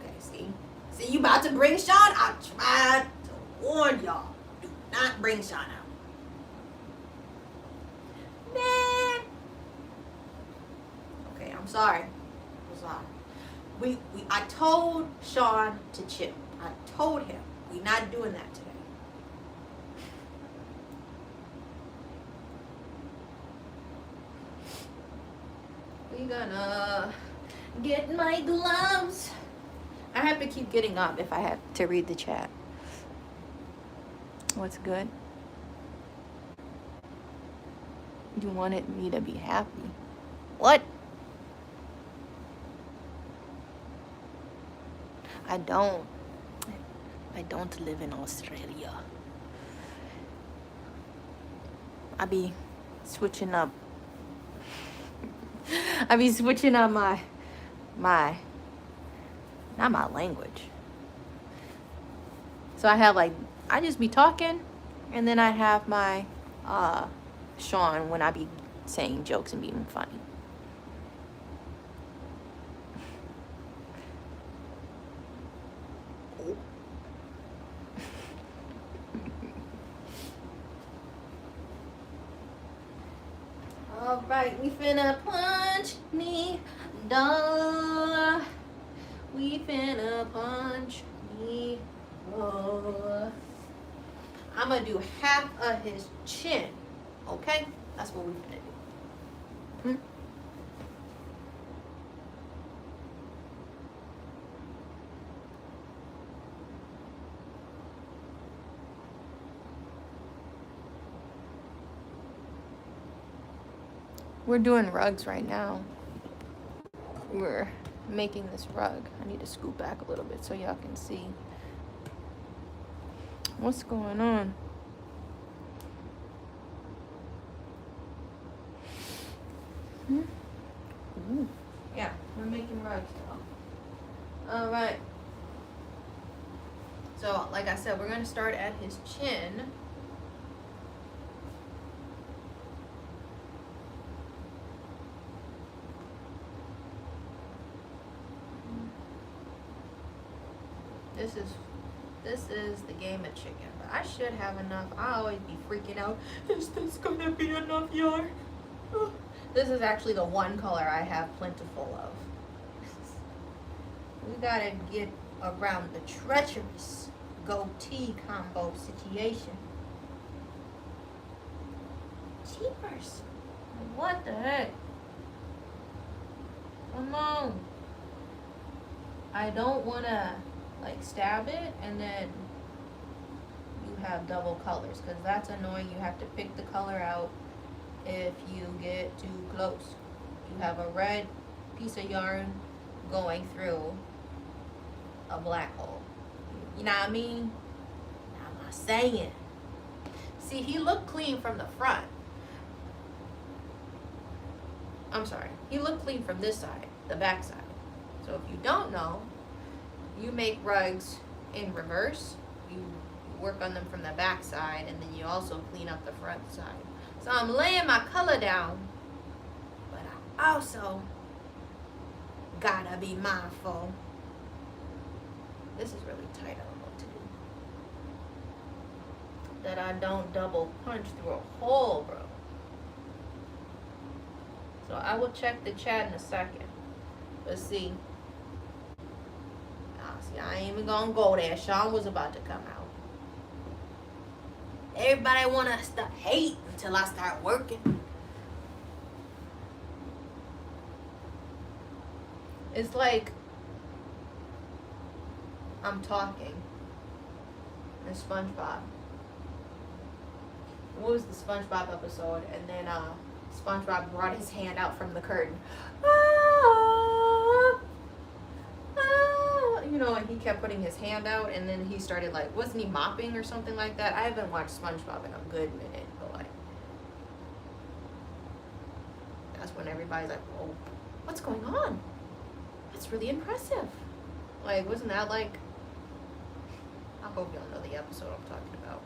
Okay, see? See, you about to bring Sean? I tried to warn y'all. Do not bring Sean out. Man. Okay, I'm sorry. I'm sorry. I told Sean to chill. I told him we're not doing that today. We gonna get my gloves. I have to keep getting up if I have to read the chat. What's good? You wanted me to be happy. What? I don't live in Australia. I be switching up my not my language. So I just be talking, and then I have my Sean when I be saying jokes and being funny. Alright, we finna punch me, duh. We finna punch me, duh. I'm gonna do half of his chin, okay? That's what we finna do. We're doing rugs right now. We're making this rug. I need to scoot back a little bit so y'all can see. What's going on? Yeah, we're making rugs now. All right. So, like I said, we're going to start at his chin. This is the game of chicken. But I should have enough. I always be freaking out. Is this gonna be enough yarn? This is actually the one color I have plentiful of. We gotta get around the treacherous goatee combo situation. Jeepers. What the heck? Come on. I don't wanna stab it and then you have double colors, because that's annoying. You have to pick the color out if you get too close. You have a red piece of yarn going through a black hole. You know what I mean? I'm not saying. See, he looked clean from the front. I'm sorry. He looked clean from this side, the back side. So if you don't know, you make rugs in reverse. You work on them from the back side, and then you also clean up the front side. So I'm laying my color down, but I also gotta be mindful. This is really tight. I don't know what to do. That I don't double punch through a hole, bro. So I will check the chat in a second. Let's see. See, I ain't even gonna go there. Sean was about to come out. Everybody wanna stop hate until I start working. It's like I'm talking in SpongeBob. What was the SpongeBob episode? And then SpongeBob brought his hand out from the curtain. Ah, ah, you know, and he kept putting his hand out, and then he started like, wasn't he mopping or something like that? I haven't watched SpongeBob in a good minute, but like, that's when everybody's like, whoa, what's going on? That's really impressive. Like, wasn't that like, I hope y'all know the episode I'm talking about.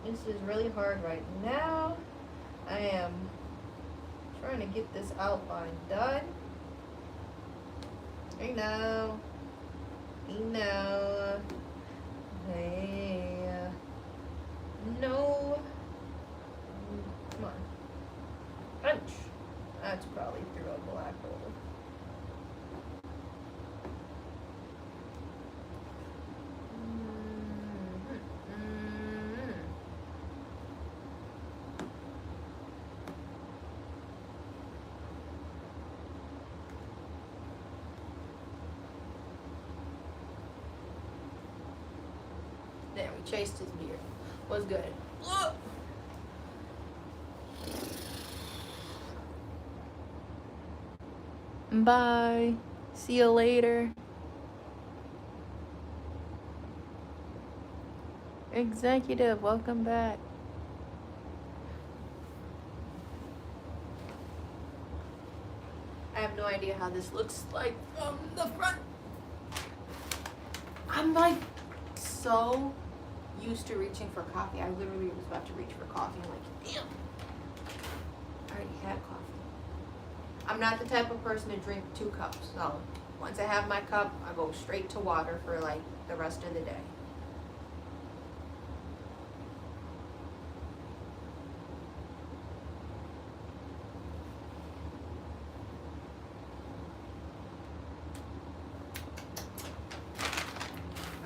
This is really hard right now. I am trying to get this outline done. Hey now. Hey now. Hey. No. Come on. Punch. That's probably through a black hole. There, we chased his beard. Was good. Ugh. Bye. See you later. Executive, welcome back. I have no idea how this looks like from the front. I'm like so used to reaching for coffee. I literally was about to reach for coffee. I'm like, damn, I already had coffee. I'm not the type of person to drink 2 cups. So once I have my cup, I go straight to water for like the rest of the day.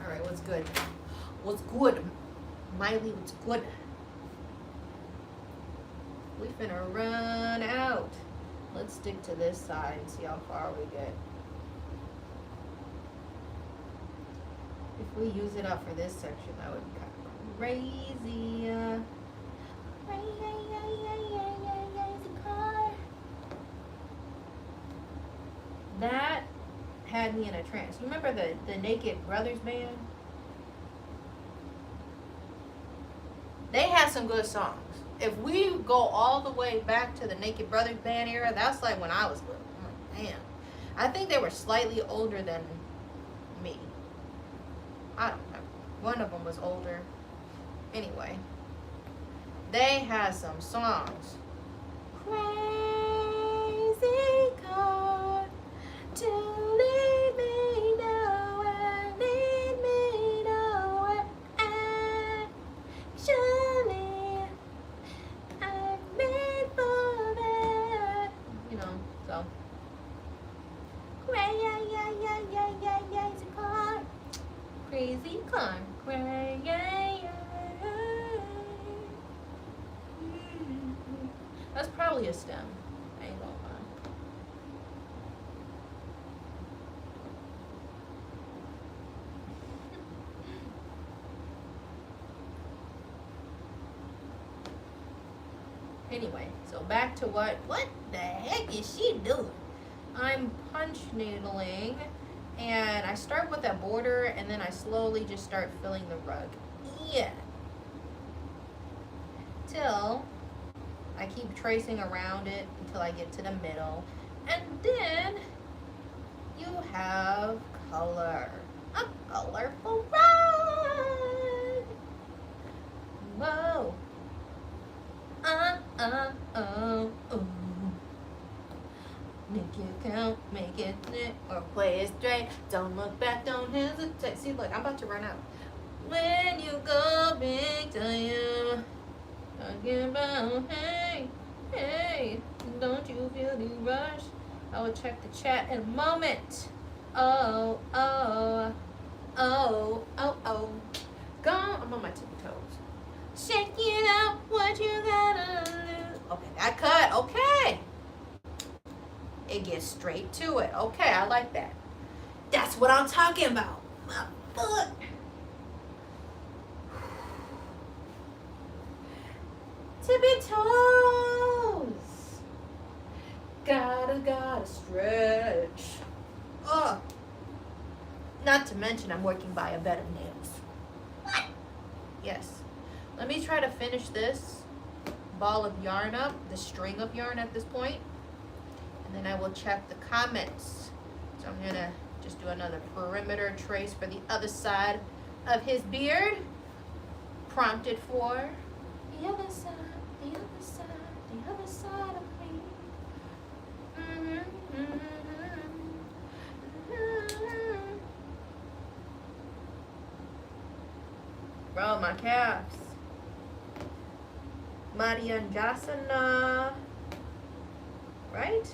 All right, what's good? What's good? Miley, what's good? We finna run out. Let's stick to this side and see how far we get. If we use it up for this section, that would be kind of crazy. That had me in a trance. You remember the Naked Brothers band? They had some good songs. If we go all the way back to the Naked Brothers band era, that's like when I was little. I'm like, damn. I think they were slightly older than me. I don't know. One of them was older. Anyway, they had some songs. Crazy car to lead me nowhere, lead me nowhere. Actually, I'm made for that. You know, so. Crazy car. Crazy car. Crazy. That's probably a stem. I ain't gonna lie. Anyway, so back to what the heck is she doing? I'm punch needling, and I start with that border, and then I slowly just start filling the rug. Yeah. Till I keep tracing around it until I get to the middle. And then you have color. A colorful rug. Whoa. it straight. Don't look back, don't hesitate. See, look, I'm about to run out. When you go big, tell you talking about, hey, hey, don't you feel the rush? I will check the chat in a moment. Oh, oh, oh, oh, oh. Go, I'm on my tippy toes. Shake it out, what you gotta lose. Okay, that cut, okay. It gets straight to it. Okay, I like that. That's what I'm talking about. My foot. Tippy toes. Gotta stretch. Oh. Not to mention I'm working by a bed of nails. What? Yes. Let me try to finish this ball of yarn up, the string of yarn at this point. And then I will check the comments. So I'm gonna just do another perimeter trace for the other side of his beard. Prompted for the other side, the other side, the other side of me. Bro, my calves. Marianjasana. Right?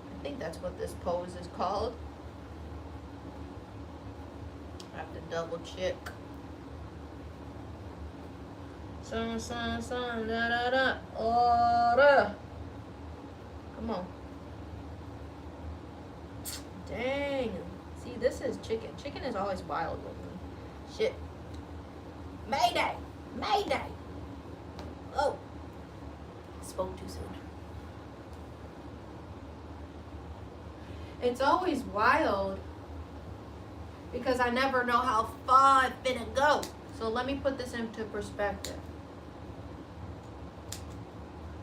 I think that's what this pose is called. I have to double check. Son, da da da. Ora. Come on. Dang. See, this is chicken. Chicken is always wild with me. Shit. Mayday. Mayday. Oh. Spoke too soon. It's always wild because I never know how far it's gonna go. So let me put this into perspective.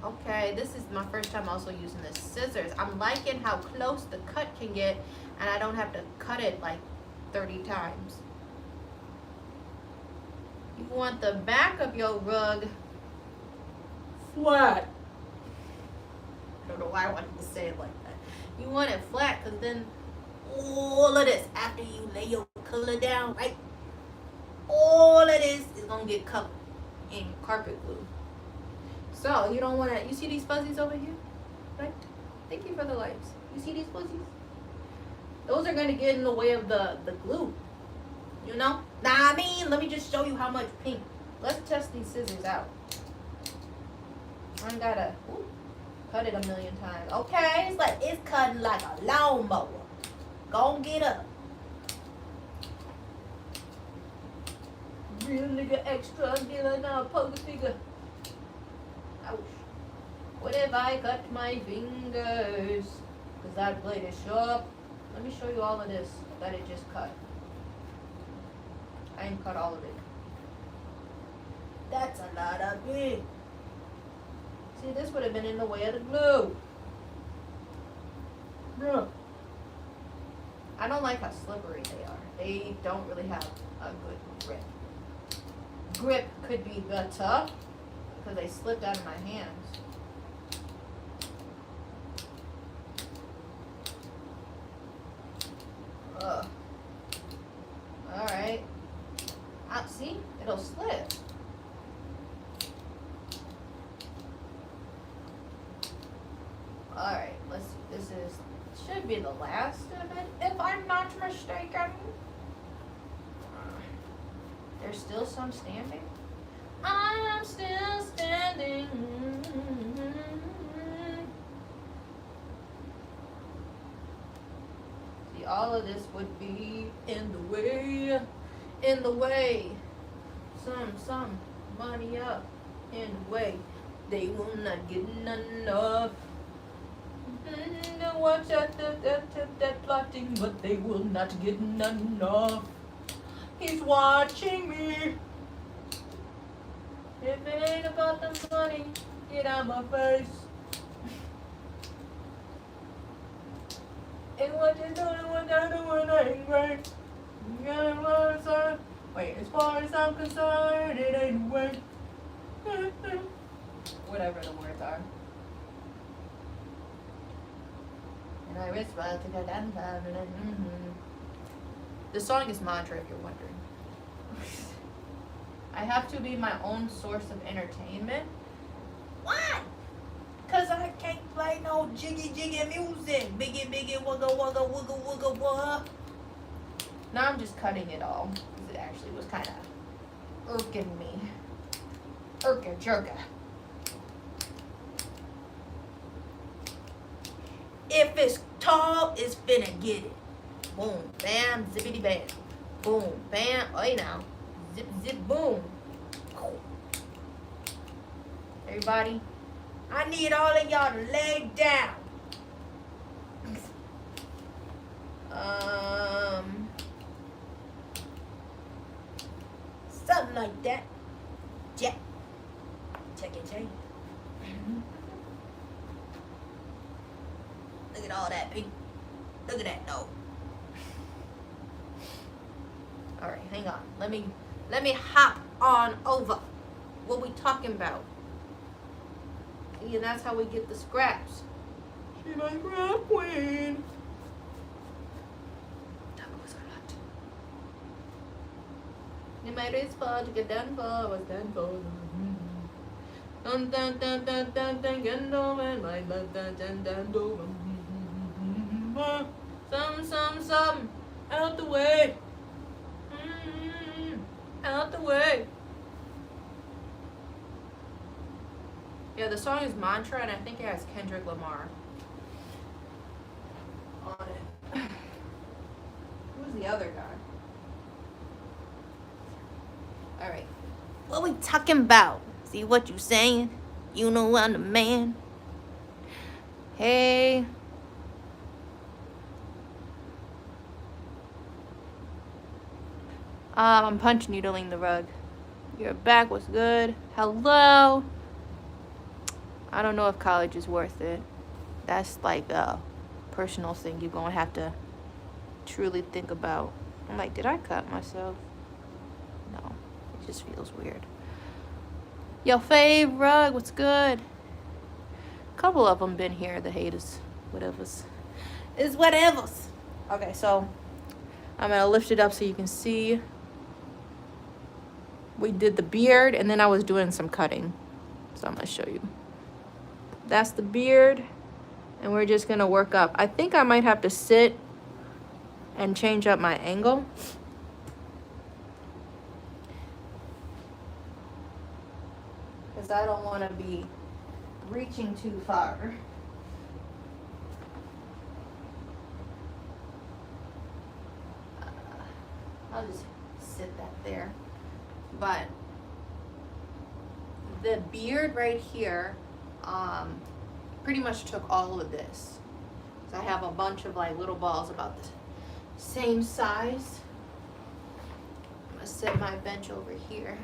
Okay, this is my first time also using the scissors. I'm liking how close the cut can get and I don't have to cut it like 30 times. You want the back of your rug flat. I don't know why I wanted to say it like that. You want it flat because then all of this, after you lay your color down, right? All of this is going to get covered in carpet glue. So you don't want to, you see these fuzzies over here? Right? Thank you for the lights. You see these fuzzies? Those are going to get in the way of the glue. You know? Nah, I mean, let me just show you how much pink. Let's test these scissors out. I gotta cut it a million times. Okay, it's like it's cutting like a lawnmower. Go get up. Real nigga extra dealer now, poker figure. Ouch. What if I cut my fingers? Cause that blade is sharp. Let me show you all of this that it just cut. I ain't cut all of it. That's a lot of it. See, this would have been in the way of the glue. No. I don't like how slippery they are. They don't really have a good grip. Grip could be better because they slipped out of my hands. Ugh. Alright. See? It'll slip. Alright, let's see. This should be the last of it, if I'm not mistaken. There's still some standing. I am still standing. See, all of this would be in the way. In the way. Some money up in the way. They will not get enough. Watch out that plotting, but they will not get enough. He's watching me. If it ain't about the money, get out my face. And what you doing when I do when I ain't right? Wait, as far as I'm concerned, it ain't right. Whatever the words are. And The song is Mantra, if you're wondering. I have to be my own source of entertainment. Why? Cause I can't play no jiggy music. Biggie wugga wugga wugga wugga wugga. Now I'm just cutting it all. Cause it actually was kind of irking me. Irka jerka. If it's tall, it's finna get it. Boom, bam, zippity bam. Boom, bam. Oh, now. Zip, zip, boom. Everybody, I need all of y'all to lay down. Something like that. Yeah. Check it, check it. Look at all that pink. Look at that though. All right, hang on. Let me hop on over. What we talking about? See, and that's how we get the scraps. She my scrap queen. Tacos are hot. You made it far to get done for. Was done for. Dun dun dun dun dun dun dun dun my love dun dun dun dun. Some out the way. Out the way. Yeah, the song is Mantra, and I think it has Kendrick Lamar on it. Who's the other guy? All right. What we talking about? See what you saying? You know I'm the man. Hey. I'm punch needling the rug. Your back was good. Hello. I don't know if college is worth it. That's like a personal thing you're gonna have to truly think about. I'm like, did I cut myself? No, it just feels weird. Yo, fave rug, what's good? A couple of them been here, the haters, whatever's. Is whatever's. Okay, so I'm gonna lift it up so you can see. We did the beard, and then I was doing some cutting. So I'm gonna show you. That's the beard, and we're just gonna work up. I think I might have to sit and change up my angle. Because I don't wanna be reaching too far. I'll just sit that there. But the beard right here pretty much took all of this. So I have a bunch of like little balls about the same size. I'm gonna set my bench over here.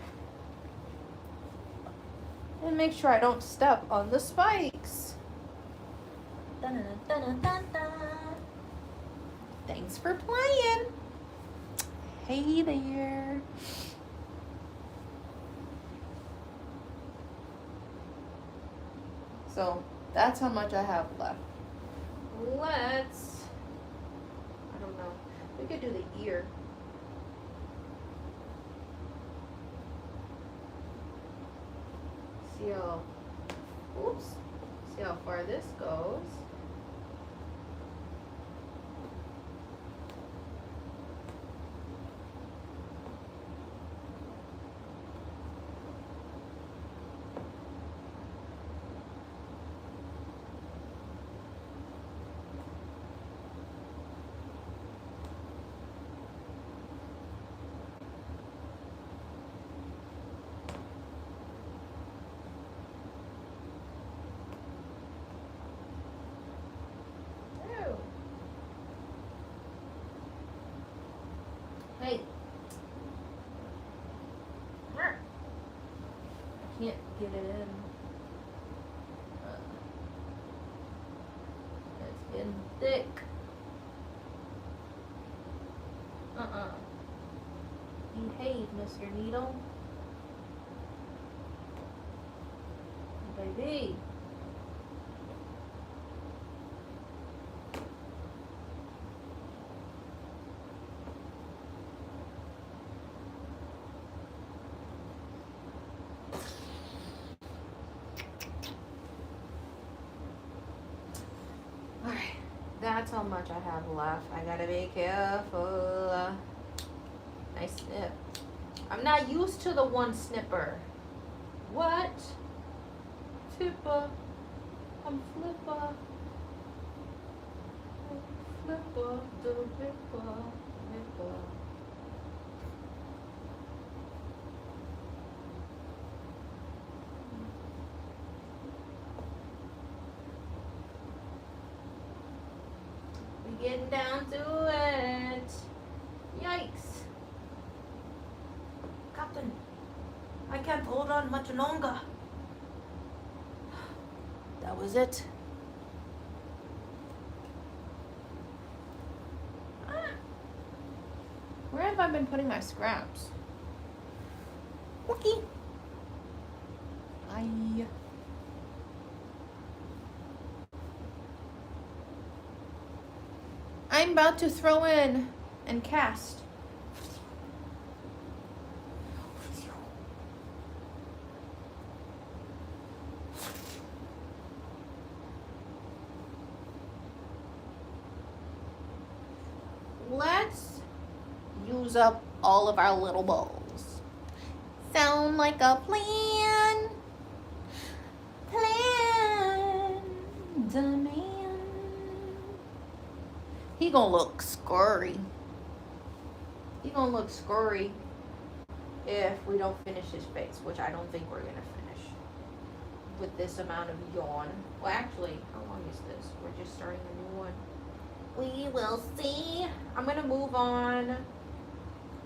And make sure I don't step on the spikes. Dun-dun-dun-dun-dun-dun. Thanks for playing. Hey there. So that's how much I have left. I don't know. We could do the ear. See how far this goes. Hey. I can't get it in. It's getting thick. Behave, Mr. Needle. Baby. how much I have left. I gotta be careful. Nice snip. I'm not used to the one snipper. What? Flipper. I'm flipper. Flipper. The flipper. Flipper. We getting down to it. Yikes. Captain, I can't hold on much longer. That was it. Where have I been putting my scraps? Okay. I'm about to throw in and cast. Let's use up all of our little bowls. Sound like a plan? Plan the man. He gonna look scurry. He gonna look scurry if we don't finish his face, which I don't think we're gonna finish with this amount of yawn. Well, actually, how long is this? We're just starting a new one. We will see. I'm gonna move on.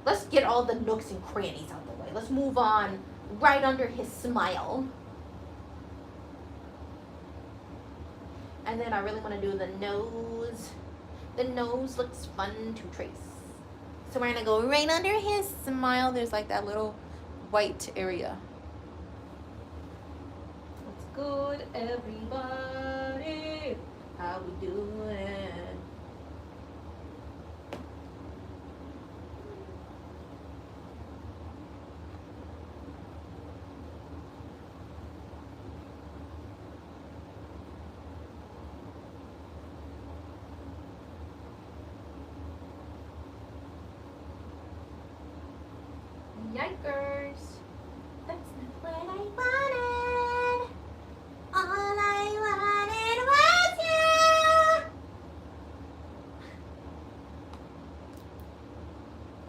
Let's get all the nooks and crannies out the way. Let's move on right under his smile. And then I really want to do the nose. The nose looks fun to trace. So we're gonna go right under his smile. There's like that little white area. What's good, everybody? How we doing? Yikers. That's not what I wanted. All I wanted was you.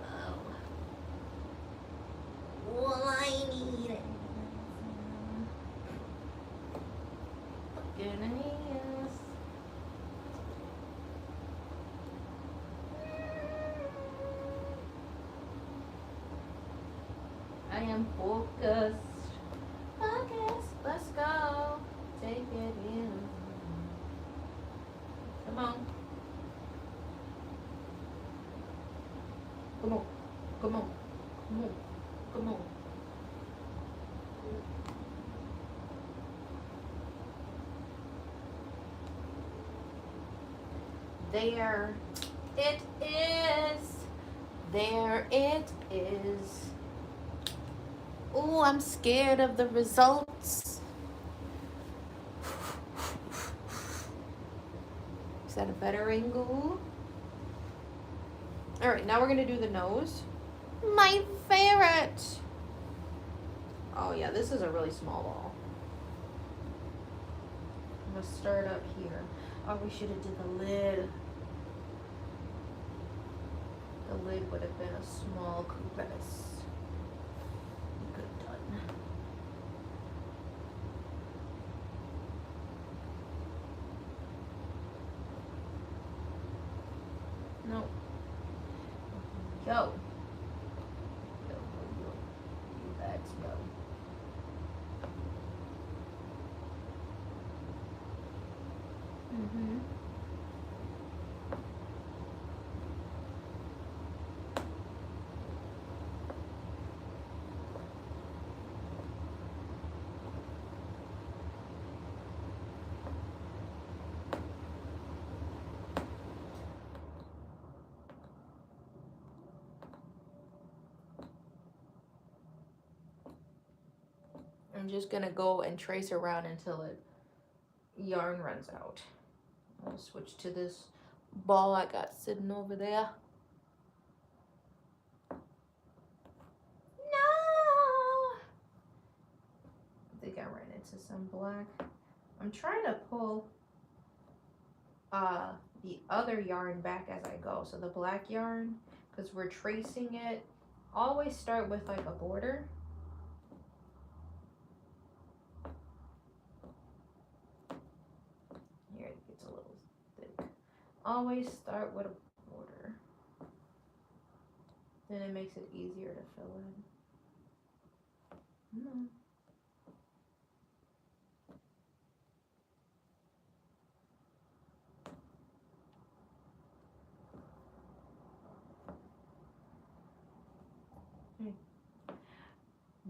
Oh. All I needed. Goodness. I am focused. Focus. Let's go. Take it in. Come on. Come on. Come on. Come on. Come on. There it is. There it is. Oh, I'm scared of the results. Is that a better angle? All right, now we're gonna do the nose. My favorite. Oh yeah, this is a really small ball. I'm gonna start up here. Oh, we should have did the lid. The lid would have been a small crevice. No. Yo. Yo. Let's go. Mm-hmm. I'm just gonna go and trace around until it yarn runs out. I'll switch to this ball I got sitting over there. No! I think I ran into some black. I'm trying to pull the other yarn back as I go. So the black yarn, because we're tracing it, always start with like a border. Here it gets a little thick. Always start with a border. Then it makes it easier to fill in.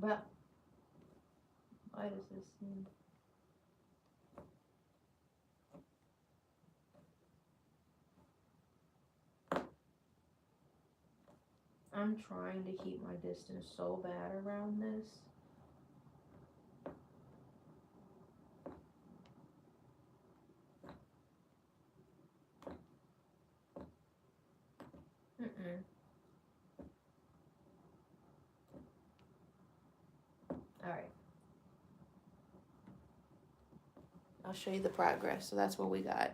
But why does this seem? I'm trying to keep my distance so bad around this. All right. I'll show you the progress. So that's what we got.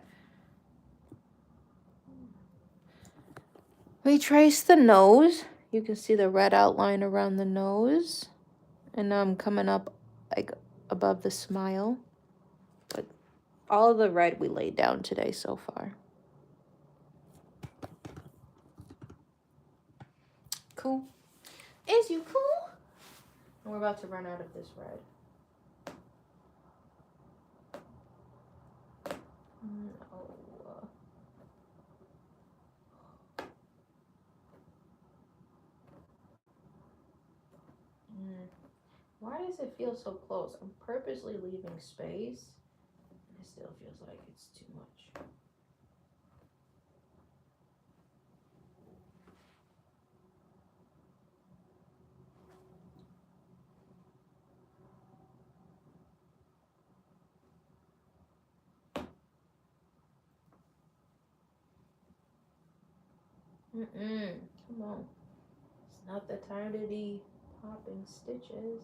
We trace the nose. You can see the red outline around the nose. And now I'm coming up like above the smile. But all of the red we laid down today so far. Cool. Is you cool? And we're about to run out of this red. No. Why does it feel so close? I'm purposely leaving space. And it still feels like it's too much. Come on. It's not the time to be popping stitches.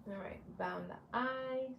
All right, bound the eyes.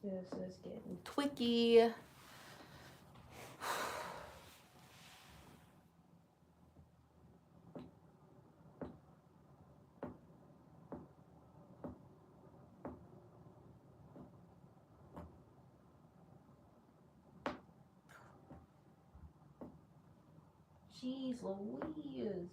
This is getting twicky. Jeez Louise.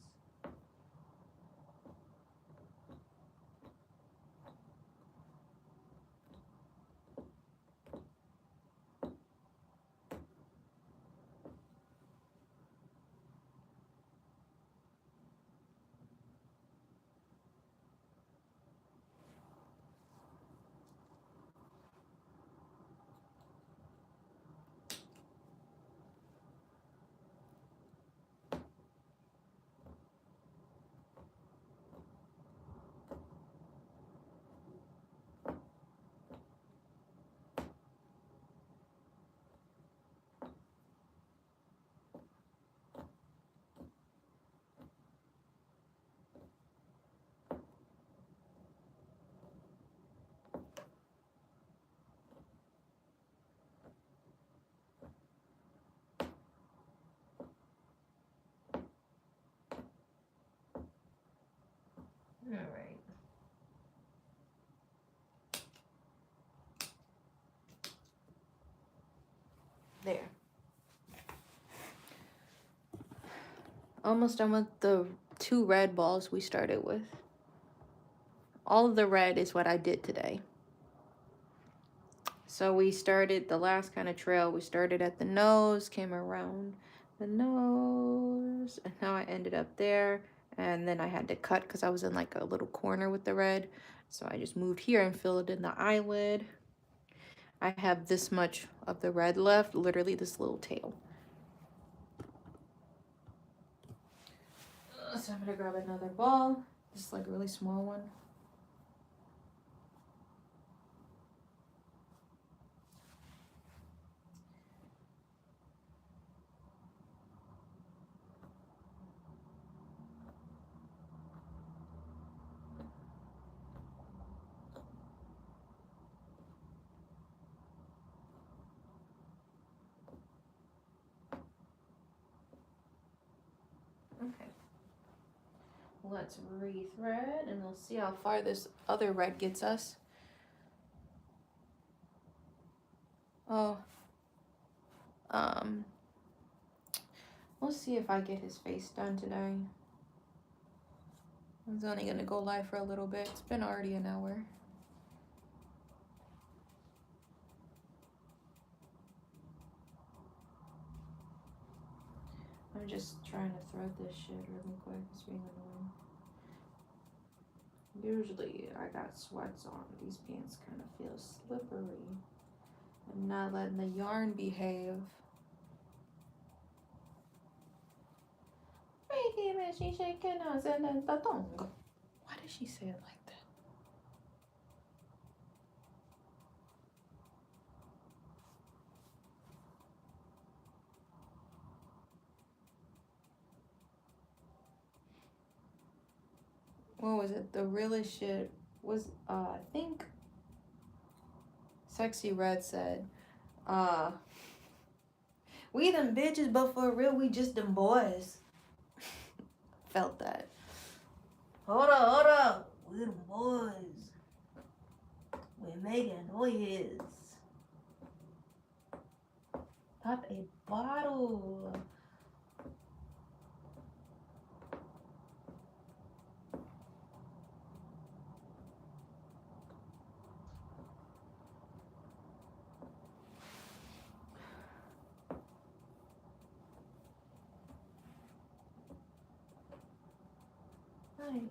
There. Almost done with the 2 red balls we started with. All of the red is what I did today. So we started the last kind of trail. We started at the nose, came around the nose, and now I ended up there. And then I had to cut because I was in like a little corner with the red. So I just moved here and filled in the eyelid. I have this much of the red left, literally this little tail. So I'm gonna grab another ball. This is like a really small one. Okay. Let's rethread and we'll see how far this other red gets us. Oh, we'll see if I get his face done today. I was only gonna go live for a little bit. It's been already an hour. I'm just trying to thread this shit really quick. It's being annoying. Usually I got sweats on. These pants kind of feel slippery. I'm not letting the yarn behave. Why did she say it like that? What was it? The realest shit was, I think Sexy Red said, we them bitches, but for real, we just them boys. Felt that. Hold up. We them boys. We're making noise. Pop a bottle. Hi. Here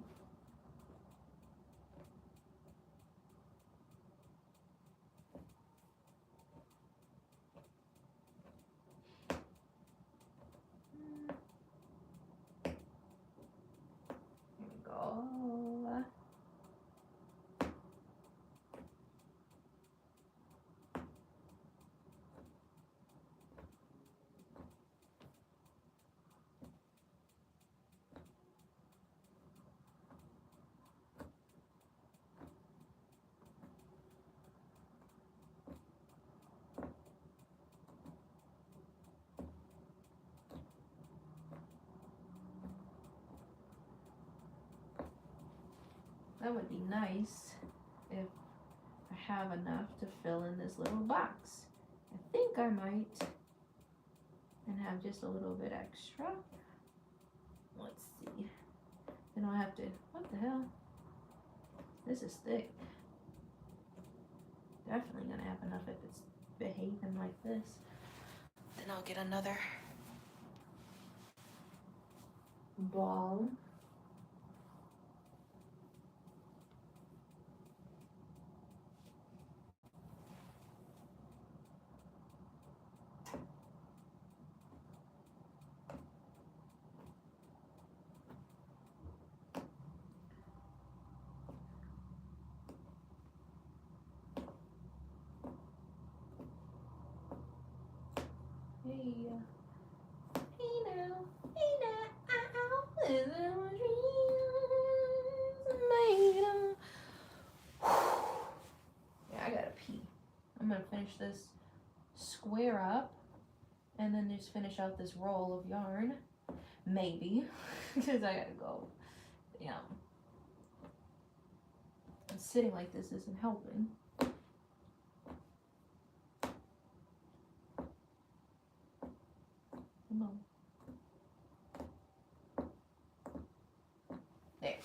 we go. That would be nice if I have enough to fill in this little box. I think I might. And have just a little bit extra. Let's see. Then I'll have to, what the hell? This is thick. Definitely gonna have enough if it's behaving like this. Then I'll get another ball. Hey now, ow, is it my dreams made of? Yeah, I gotta pee. I'm gonna finish this square up and then just finish out this roll of yarn. Maybe, because I gotta go. Yeah. Sitting like this isn't helping. Come on. There.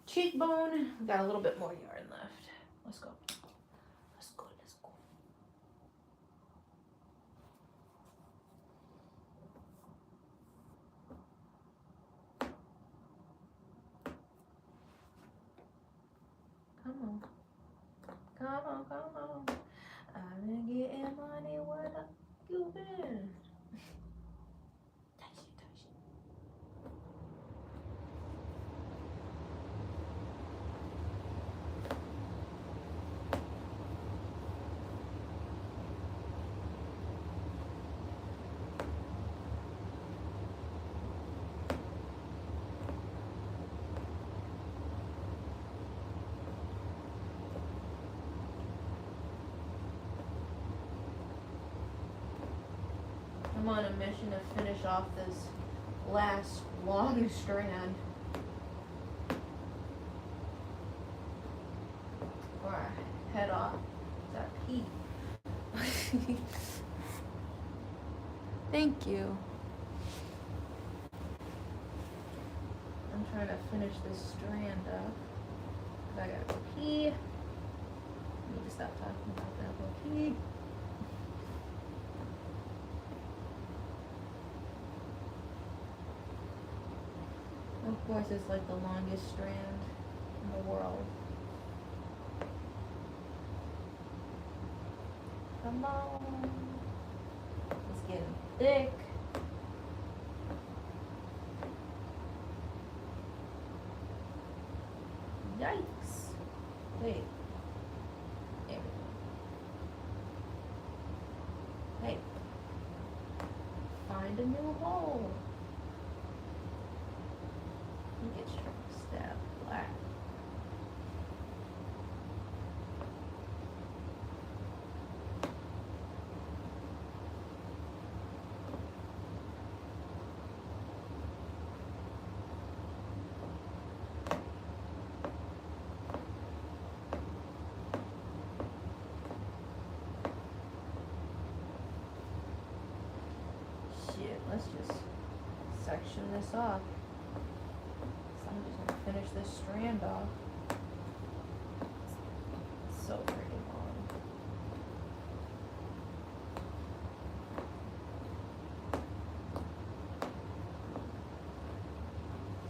Cheekbone. We got a little bit more yarn left. Let's go. Let's go. Let's go. Come on. Come on, come on. I've been getting money. Where the you been? Touch it, touch it. I'm on a mission to finish off this last long strand. Or I head off. Is that pee? Thank you. I'm trying to finish this strand up. I gotta go pee. I need to stop talking about that. Go pee. Of course, it's like the longest strand in the world. Come on. It's getting thick. Yikes. Wait. There we go. Hey. Find a new hole. Get your step black. Shit, let's just section this off. I'm just gonna finish this strand off. It's so freaking long.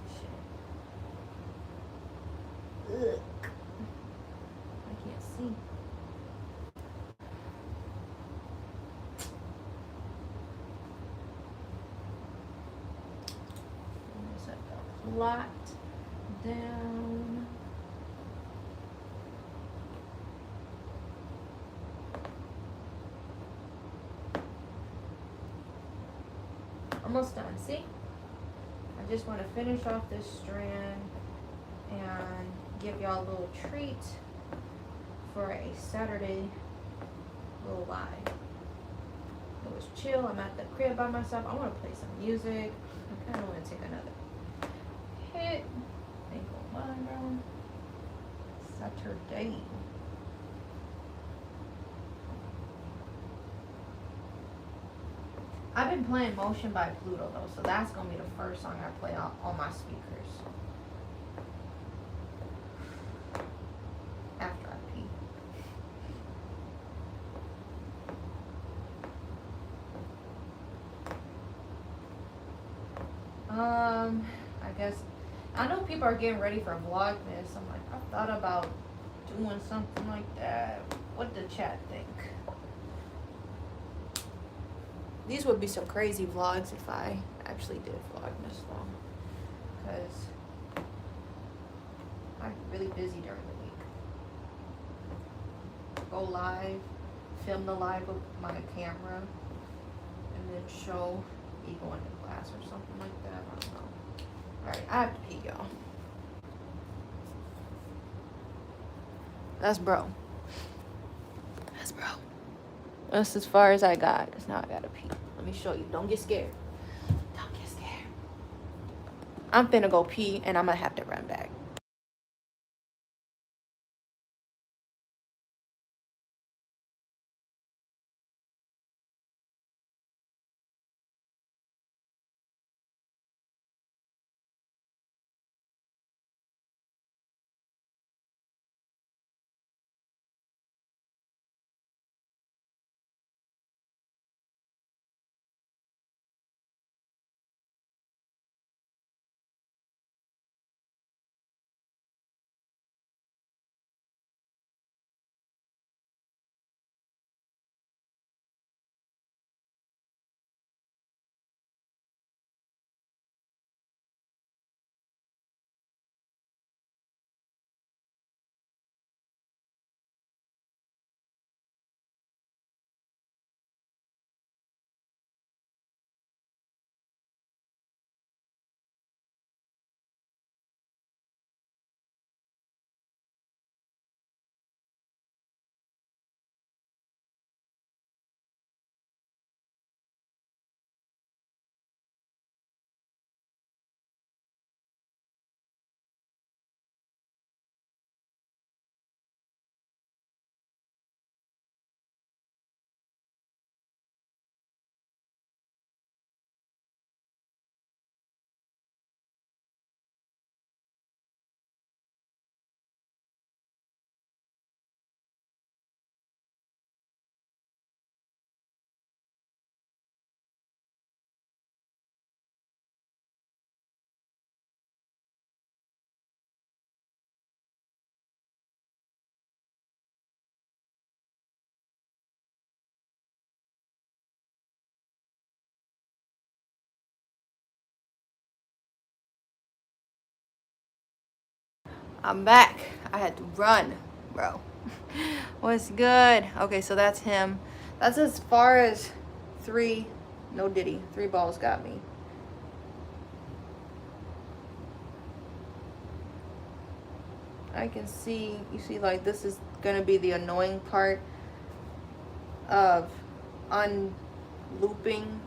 Shit. Ugh. I can't see. Set the plot down. Almost done. See? I just want to finish off this strand and give y'all a little treat for a Saturday little live. It was chill. I'm at the crib by myself. I want to play some music. I kind of want to take another hit. Ain't gonna lie, bro. Saturday. I've been playing Motion by Pluto though, so that's gonna be the first song I play on my speakers. After I pee. I guess I know people are getting ready for Vlogmas. I'm like, I thought about doing something like that. What the chat think? These would be some crazy vlogs if I actually did Vlogmas though, because I'm really busy during the week. Go live, film the live with my camera, and then show me going to class or something like that. I don't know. Alright, I have to pee, y'all. That's bro. That's bro. That's as far as I got, because now I gotta pee. Let me show you. Don't get scared. Don't get scared. I'm finna go pee, and I'm gonna have to run back. I'm back. I had to run, bro. What's good? Okay, so that's him. That's as far as 3, no diddy, 3 balls got me. I can see, you see, like, this is gonna be the annoying part of unlooping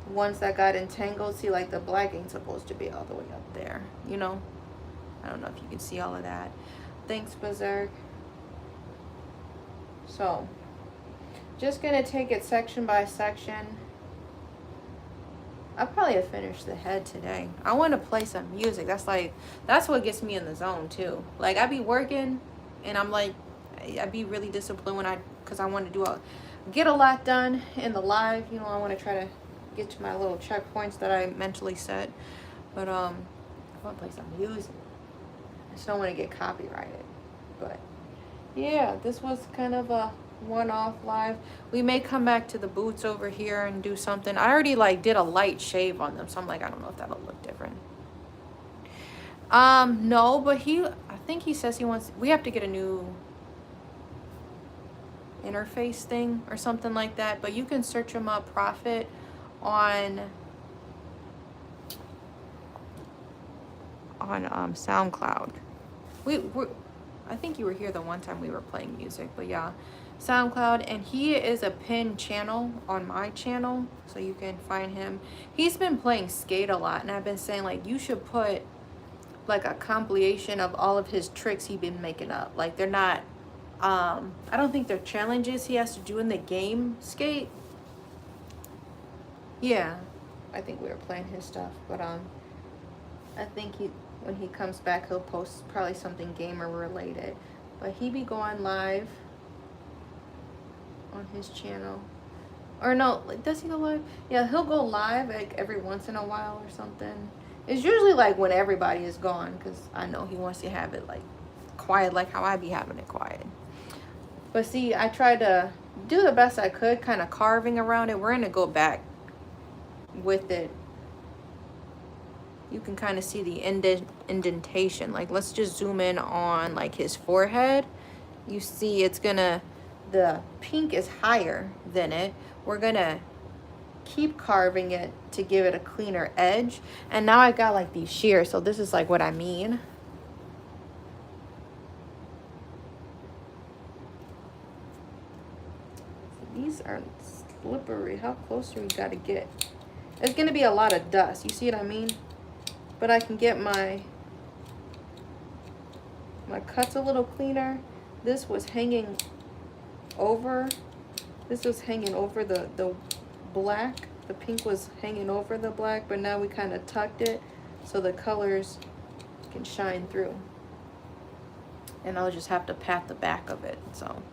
ones that got entangled. See, like, the black ain't supposed to be all the way up there, you know? I don't know if you can see all of that. Thanks, Berserk. So, just gonna take it section by section. I probably have finished the head today. I want to play some music. That's what gets me in the zone too. Like, I be working and I'm like, I be really disciplined because I want to get a lot done in the live. You know, I want to try to get to my little checkpoints that I mentally set. But I want to play some music. I just don't want to get copyrighted. But yeah, this was kind of a one-off live. We may come back to the boots over here and do something. I already like did a light shave on them, so I'm like, I don't know if that'll look different. No, but I think he says we have to get a new interface thing or something like that. But you can search him up, Prophet, on SoundCloud. I think you were here the one time we were playing music, but yeah, SoundCloud. And he is a pinned channel on my channel, so you can find him. He's been playing skate a lot, and I've been saying, like, you should put like a compilation of all of his tricks he's been making up. Like, they're not I don't think they're challenges he has to do in the game skate. Yeah, I think we were playing his stuff, but I think when he comes back, he'll post probably something gamer related. But he be going live on his channel. Or no, does he go live? Yeah, he'll go live like every once in a while or something. It's usually like when everybody is gone, because I know he wants to have it like quiet, like how I be having it quiet. But see, I tried to do the best I could, kind of carving around it. We're gonna go back with it. You can kind of see the indentation. Like, let's just zoom in on like his forehead. You see the pink is higher than it. We're gonna keep carving it to give it a cleaner edge. And now I got like these shears, so this is like what I mean. These are slippery. How close do we gotta get? It's gonna be a lot of dust. You see what I mean? But I can get my cuts a little cleaner. This was hanging over. This was hanging over the black. The pink was hanging over the black, but now we kind of tucked it so the colors can shine through. And I'll just have to pat the back of it. So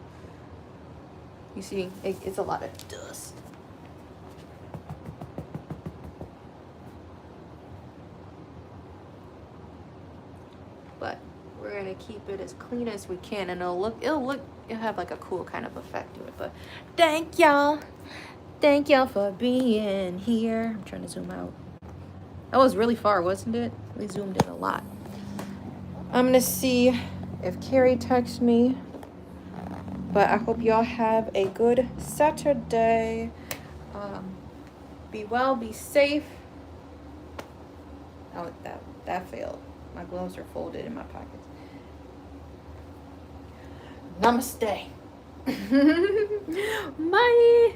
you see, it's a lot of dust. But we're gonna keep it as clean as we can, and it'll have like a cool kind of effect to it. But thank y'all for being here. I'm trying to zoom out. That was really far, wasn't it? We zoomed in a lot. I'm gonna see if Carrie texts me, but I hope y'all have a good Saturday. Be well, be safe. Oh, that failed. My gloves are folded in my pockets. Namaste. Bye.